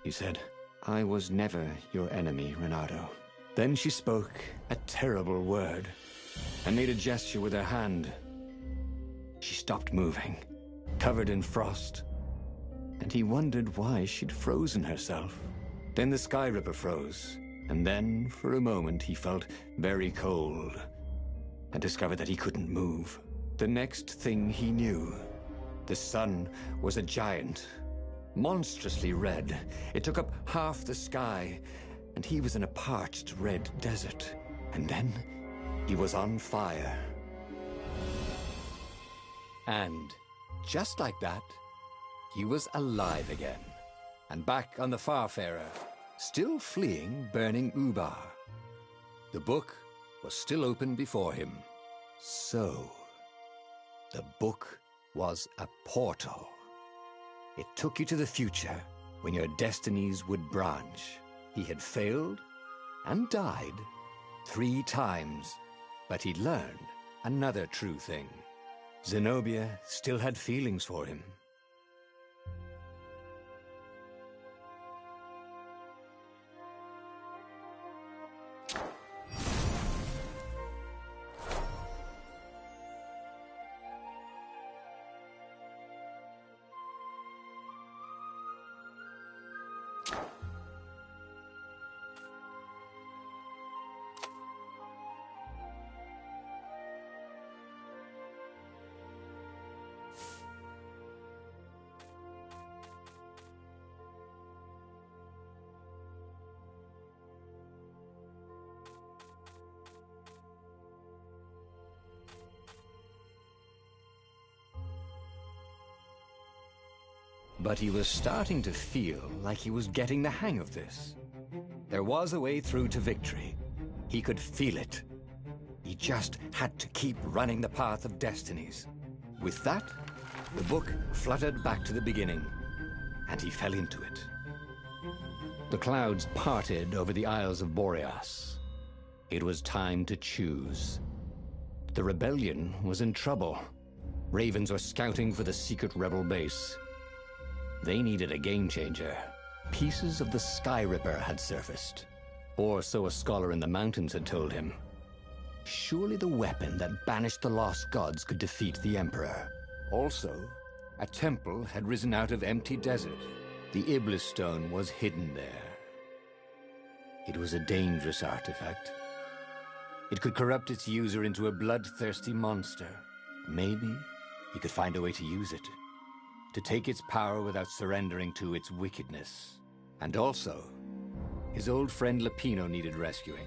he said. I was never your enemy, Renato. Then she spoke a terrible word and made a gesture with her hand. She stopped moving, covered in frost, and he wondered why she'd frozen herself. Then the Sky Ripper froze, and then, for a moment, he felt very cold and discovered that he couldn't move. The next thing he knew, the sun was a giant, monstrously red. It took up half the sky, and he was in a parched red desert. And then he was on fire. And just like that, he was alive again. And back on the Farfarer, still fleeing burning Ubar. The book was still open before him. So, the book was a portal. It took you to the future when your destinies would branch. He had failed and died 3 times, but he'd learned another true thing. Zenobia still had feelings for him. But he was starting to feel like he was getting the hang of this. There was a way through to victory. He could feel it. He just had to keep running the path of destinies. With that, the book fluttered back to the beginning, and he fell into it. The clouds parted over the Isles of Boreas. It was time to choose. The rebellion was in trouble. Ravens were scouting for the secret rebel base. They needed a game changer. Pieces of the Sky Ripper had surfaced. Or so a scholar in the mountains had told him. Surely the weapon that banished the lost gods could defeat the Emperor. Also, a temple had risen out of empty desert. The Iblis stone was hidden there. It was a dangerous artifact. It could corrupt its user into a bloodthirsty monster. Maybe he could find a way to use it, to take its power without surrendering to its wickedness. And also, his old friend Lapino needed rescuing.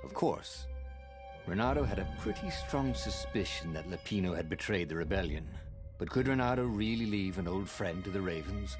Of course, Renato had a pretty strong suspicion that Lapino had betrayed the rebellion. But could Renato really leave an old friend to the Ravens?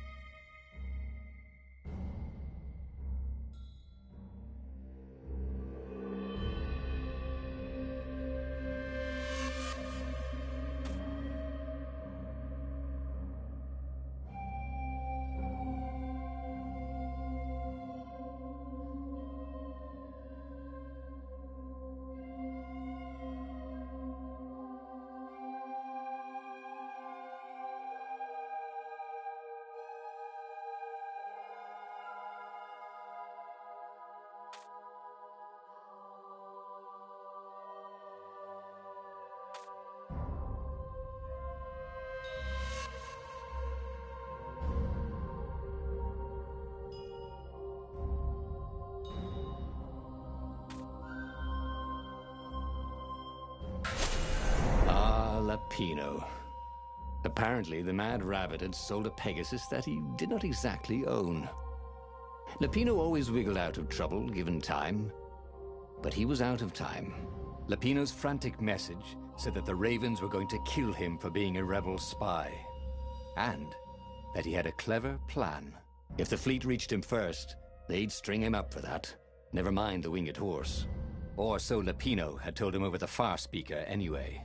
Lapino. Apparently, the Mad Rabbit had sold a Pegasus that he did not exactly own. Lapino always wiggled out of trouble, given time. But he was out of time. Lapino's frantic message said that the Ravens were going to kill him for being a rebel spy. And that he had a clever plan. If the fleet reached him first, they'd string him up for that. Never mind the winged horse. Or so Lapino had told him over the far speaker anyway.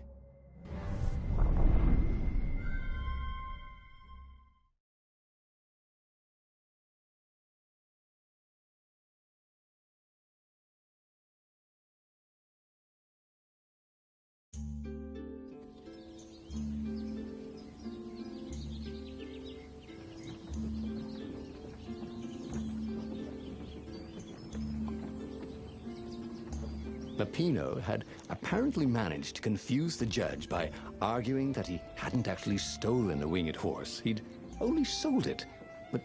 Lapino had apparently managed to confuse the judge by arguing that he hadn't actually stolen the winged horse. He'd only sold it. But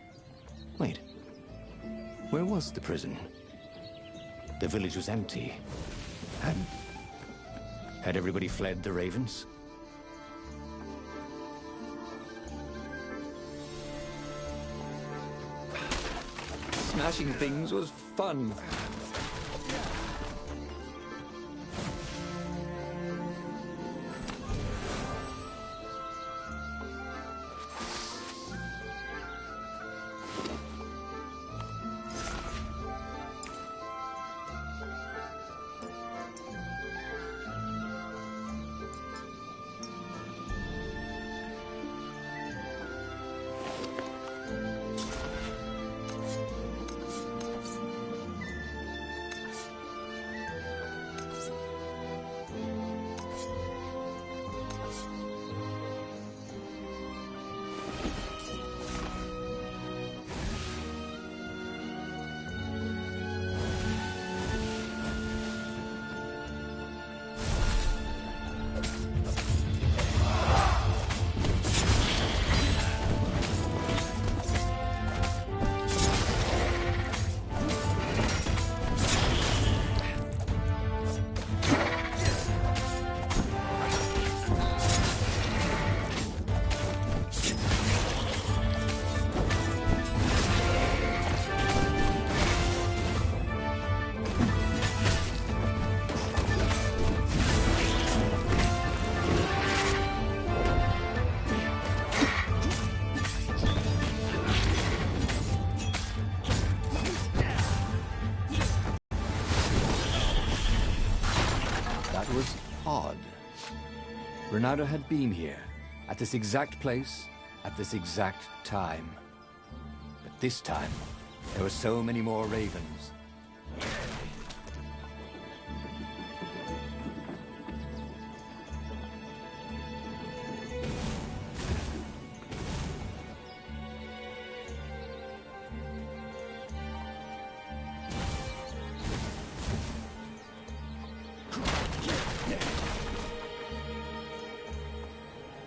wait, where was the prison? The village was empty. Had everybody fled the Ravens? Smashing things was fun. was odd. Renato had been here, at this exact place, at this exact time. But this time, there were so many more ravens.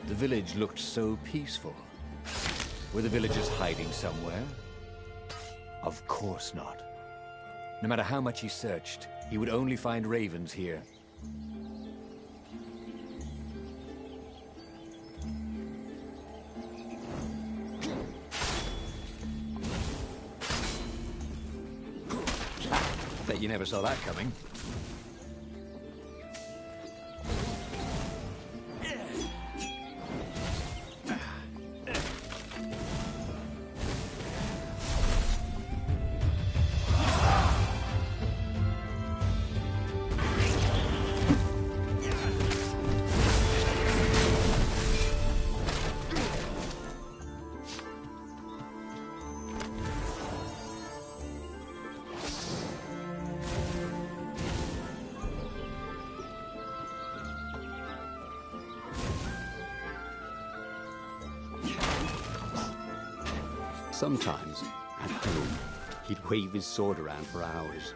The village looked so peaceful. Were the villagers hiding somewhere? Of course not. No matter how much he searched, he would only find ravens here. Bet you never saw that coming. Sometimes, at home, he'd wave his sword around for hours.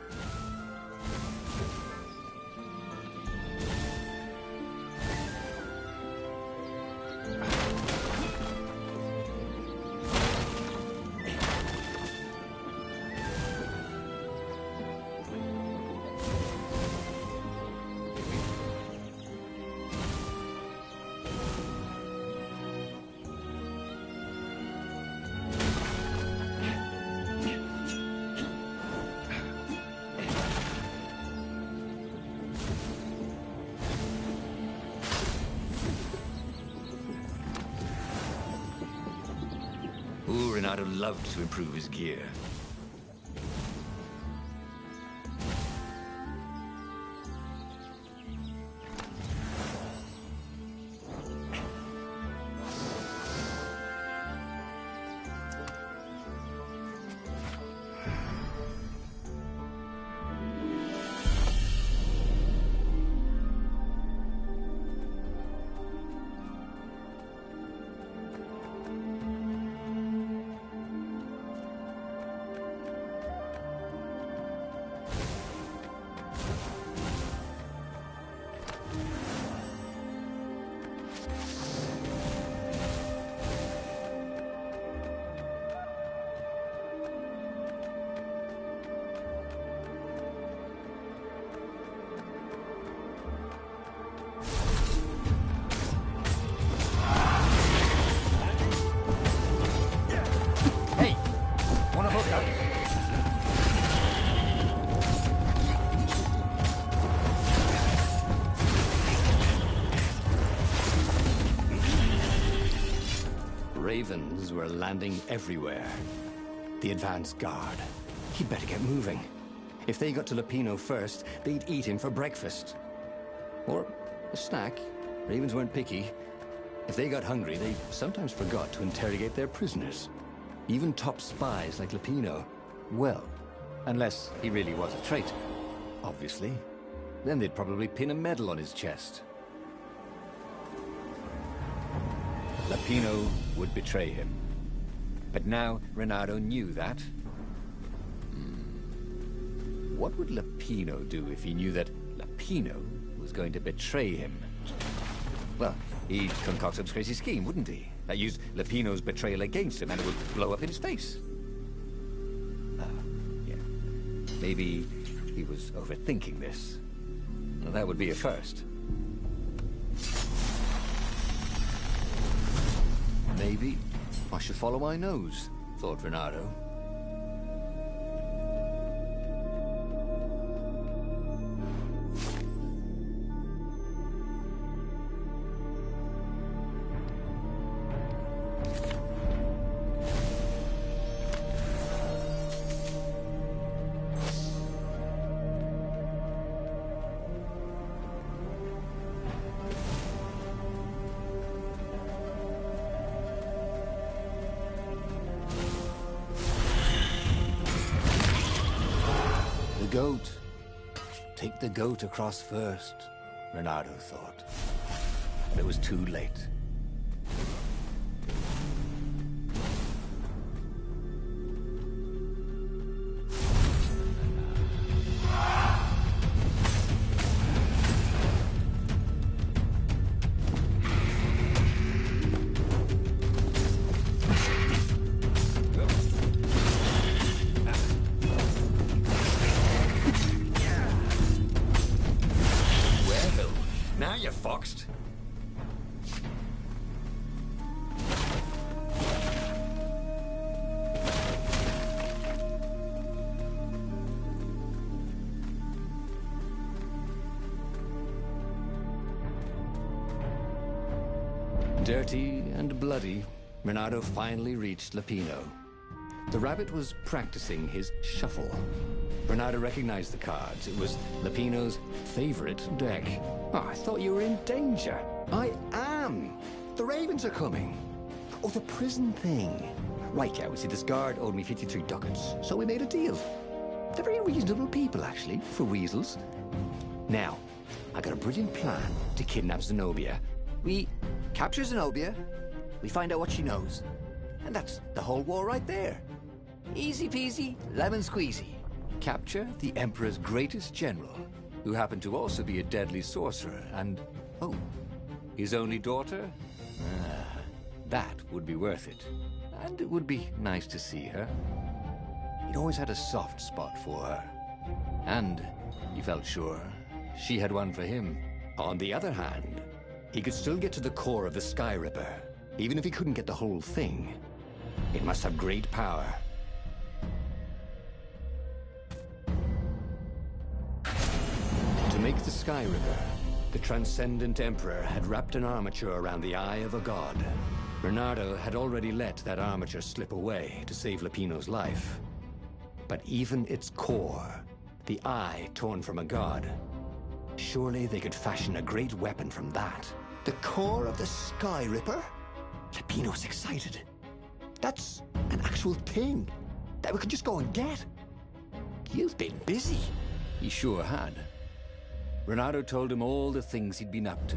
Ooh, Renato loved to improve his gear. Ravens were landing everywhere. The advance guard. He'd better get moving. If they got to Lupino first, they'd eat him for breakfast. Or a snack. Ravens weren't picky. If they got hungry, they sometimes forgot to interrogate their prisoners. Even top spies like Lupino. Well, unless he really was a traitor, obviously. Then they'd probably pin a medal on his chest. Lupino would betray him. But now Renato knew that. What would Lupino do if he knew that Lupino was going to betray him? Well, he'd concoct some crazy scheme, wouldn't he? That used Lupino's betrayal against him and it would blow up in his face. Yeah. Maybe he was overthinking this. Well, that would be a first. Maybe I should follow my nose, thought Renato. goat. Take the goat across first, Bernardo thought. But it was too late. Now you're foxed. Dirty and bloody, Bernardo finally reached Lapino. The rabbit was practicing his shuffle. Bernardo recognized the cards. It was Lapino's favorite deck. Oh, I thought you were in danger. I am. The ravens are coming. Oh, the prison thing. Right, yeah, we see this guard owed me 53 ducats, so we made a deal. They're very reasonable people, actually, for weasels. Now, I got a brilliant plan to kidnap Zenobia. We capture Zenobia, we find out what she knows, and that's the whole war right there. Easy peasy, lemon squeezy. Capture the Emperor's greatest general, who happened to also be a deadly sorcerer, and, oh, his only daughter? That would be worth it. And it would be nice to see her. He'd always had a soft spot for her. And he felt sure she had one for him. On the other hand, he could still get to the core of the Sky Ripper, even if he couldn't get the whole thing. It must have great power. To make the Sky Ripper, the Transcendent Emperor had wrapped an armature around the eye of a god. Bernardo had already let that armature slip away to save Lapino's life. But even its core, the eye torn from a god, surely they could fashion a great weapon from that. The core of the Sky Ripper? Lapino's excited. That's an actual thing that we could just go and get. You've been busy. He sure had. Bernardo told him all the things he'd been up to.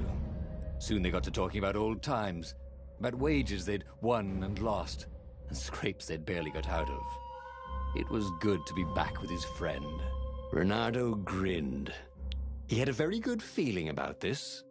Soon they got to talking about old times, about wages they'd won and lost, and scrapes they'd barely got out of. It was good to be back with his friend. Bernardo grinned. He had a very good feeling about this.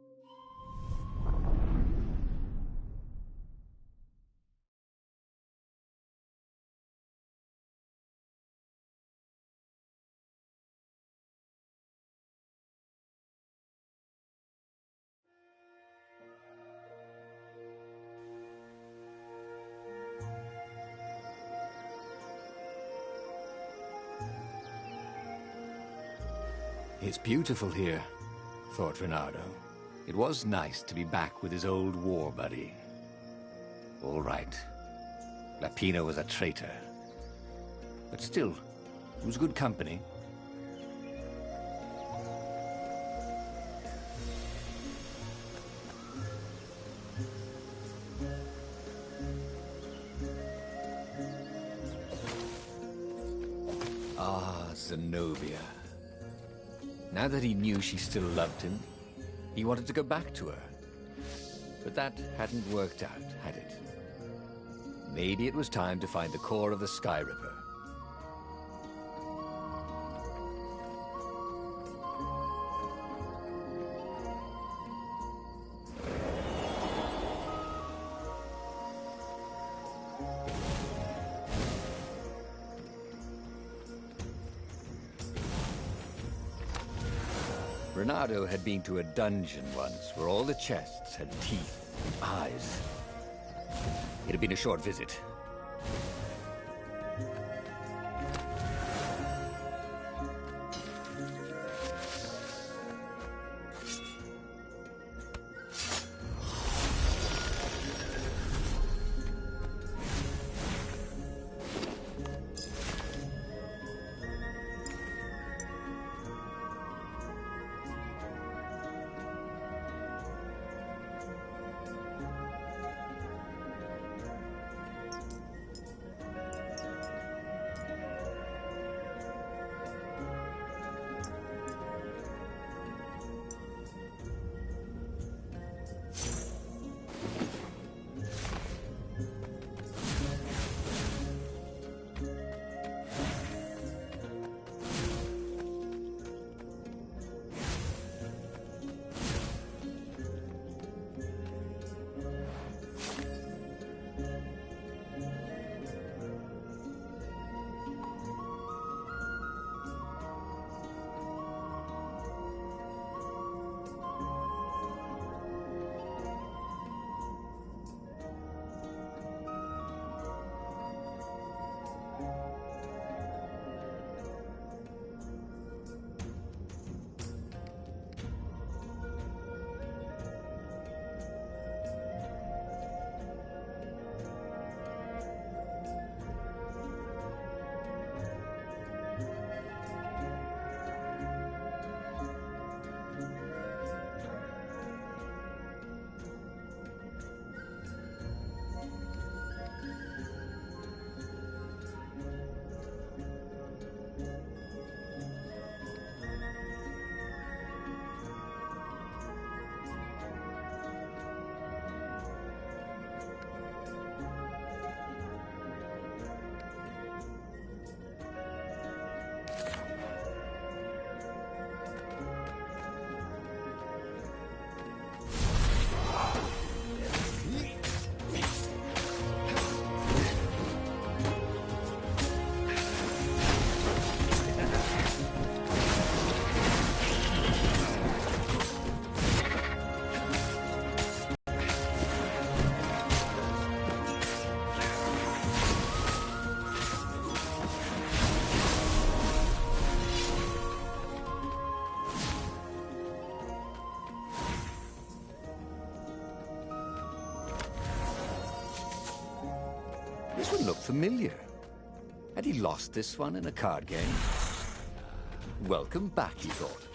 It's beautiful here, thought Bernardo. It was nice to be back with his old war buddy. All right. Lapino was a traitor. But still, it was good company. Ah, Zenobia. Now that he knew she still loved him, he wanted to go back to her. But that hadn't worked out, had it? Maybe it was time to find the core of the Sky Ripper. Bernardo had been to a dungeon once where all the chests had teeth and eyes. It had been a short visit. one looked familiar. Had he lost this one in a card game? Welcome back, he thought.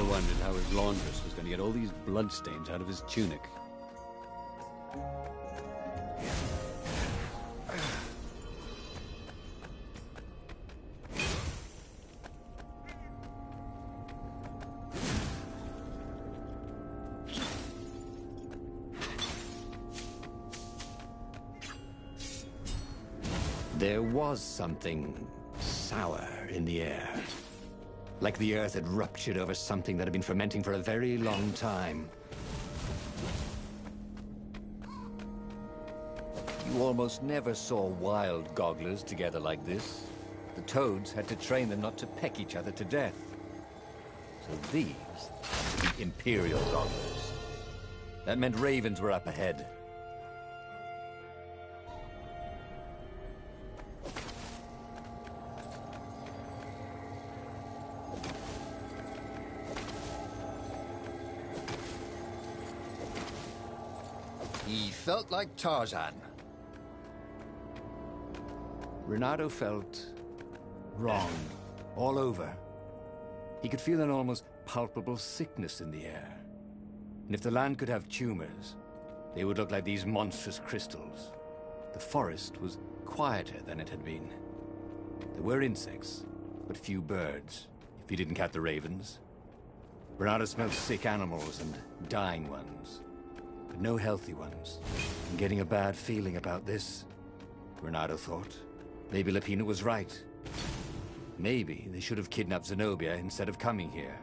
Wondered how his laundress was going to get all these bloodstains out of his tunic. There was something sour in the air. Like the earth had ruptured over something that had been fermenting for a very long time. You almost never saw wild gogglers together like this. The toads had to train them not to peck each other to death. So these were the Imperial gogglers. That meant ravens were up ahead. He felt like Tarzan. Renato felt wrong all over. He could feel an almost palpable sickness in the air. And if the land could have tumors, they would look like these monstrous crystals. The forest was quieter than it had been. There were insects, but few birds, if you didn't count the ravens. Renato smelled sick animals and dying ones, but no healthy ones. And getting a bad feeling about this, Renato thought. Maybe Lapina was right. Maybe they should have kidnapped Zenobia instead of coming here.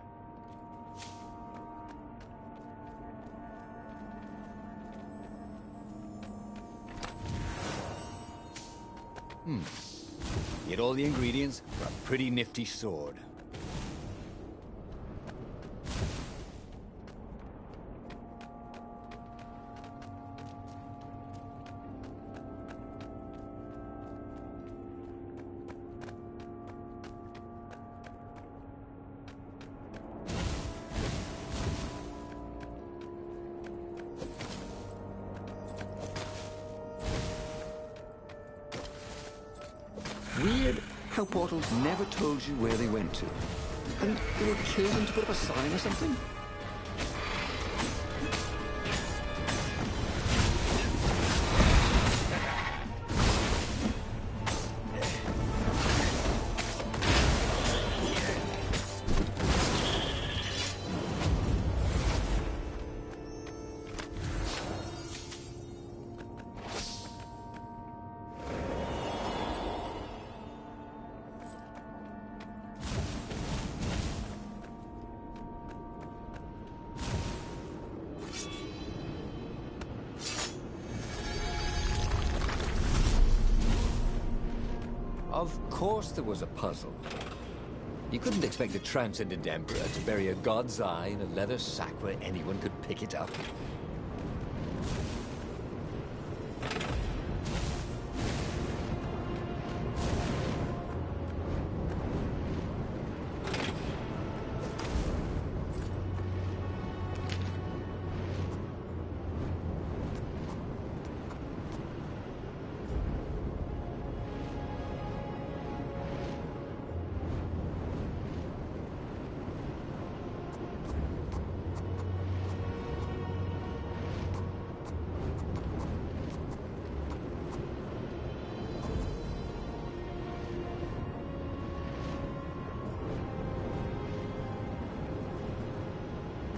He had all the ingredients for a pretty nifty sword. Weird how portals never told you where they went to. And they would kill them to put up a sign or something? Of course there was a puzzle. You couldn't expect a transcendent emperor to bury a god's eye in a leather sack where anyone could pick it up.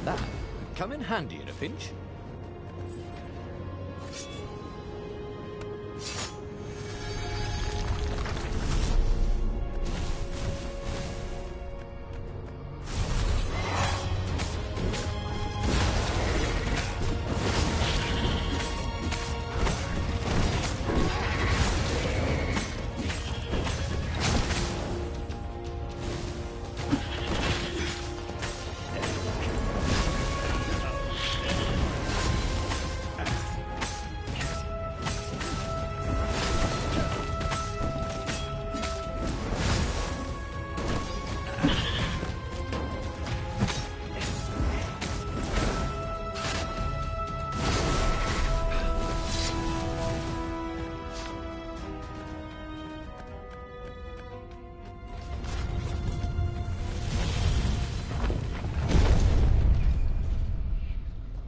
That could come in handy in a pinch.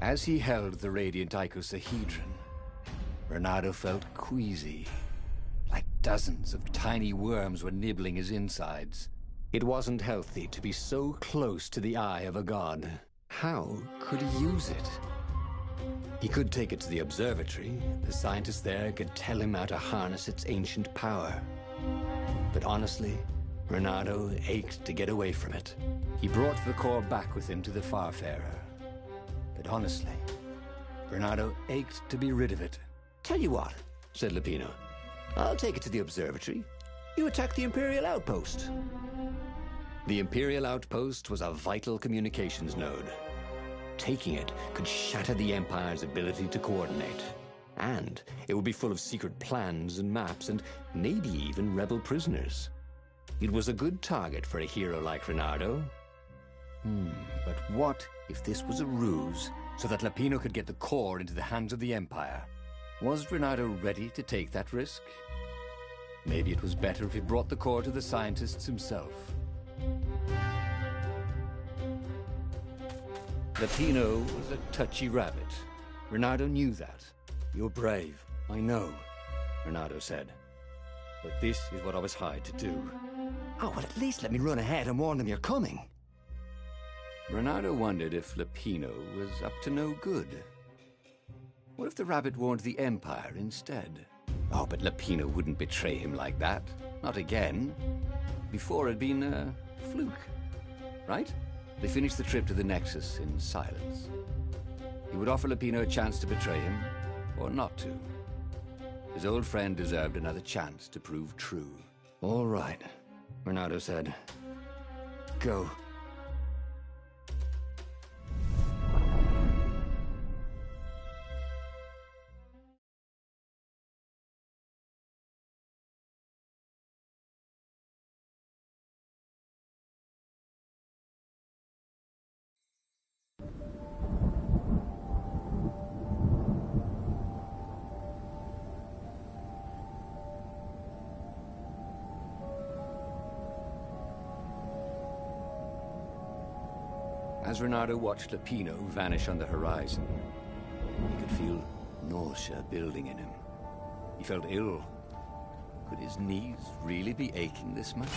As he held the radiant icosahedron, Renato felt queasy, like dozens of tiny worms were nibbling his insides. It wasn't healthy to be so close to the eye of a god. How could he use it? He could take it to the observatory. The scientists there could tell him how to harness its ancient power. But honestly, Renato ached to get away from it. He brought the core back with him to the Farfarer. But honestly, Renato ached to be rid of it. Tell you what, said Lupino. I'll take it to the observatory. You attack the Imperial outpost. The Imperial outpost was a vital communications node. Taking it could shatter the Empire's ability to coordinate. And it would be full of secret plans and maps and maybe even rebel prisoners. It was a good target for a hero like Renato. But what if this was a ruse so that Lupino could get the core into the hands of the Empire? Was Renato ready to take that risk? Maybe it was better if he brought the core to the scientists himself. Lupino was a touchy rabbit. Renato knew that. You're brave, I know, Renato said. But this is what I was hired to do. Oh, well, at least let me run ahead and warn them you're coming. Renato wondered if Lupino was up to no good. What if the rabbit warned the Empire instead? Oh, but Lupino wouldn't betray him like that. Not again. Before it'd been a fluke, right? They finished the trip to the Nexus in silence. He would offer Lupino a chance to betray him, or not to. His old friend deserved another chance to prove true. All right, Renato said. Go. As Renato watched Lupino vanish on the horizon, he could feel nausea building in him. He felt ill. Could his knees really be aching this much?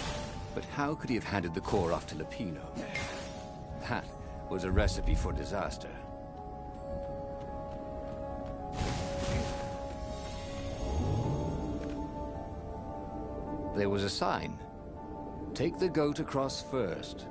But how could he have handed the core off to Lupino? That was a recipe for disaster. There was a sign. Take the goat across first.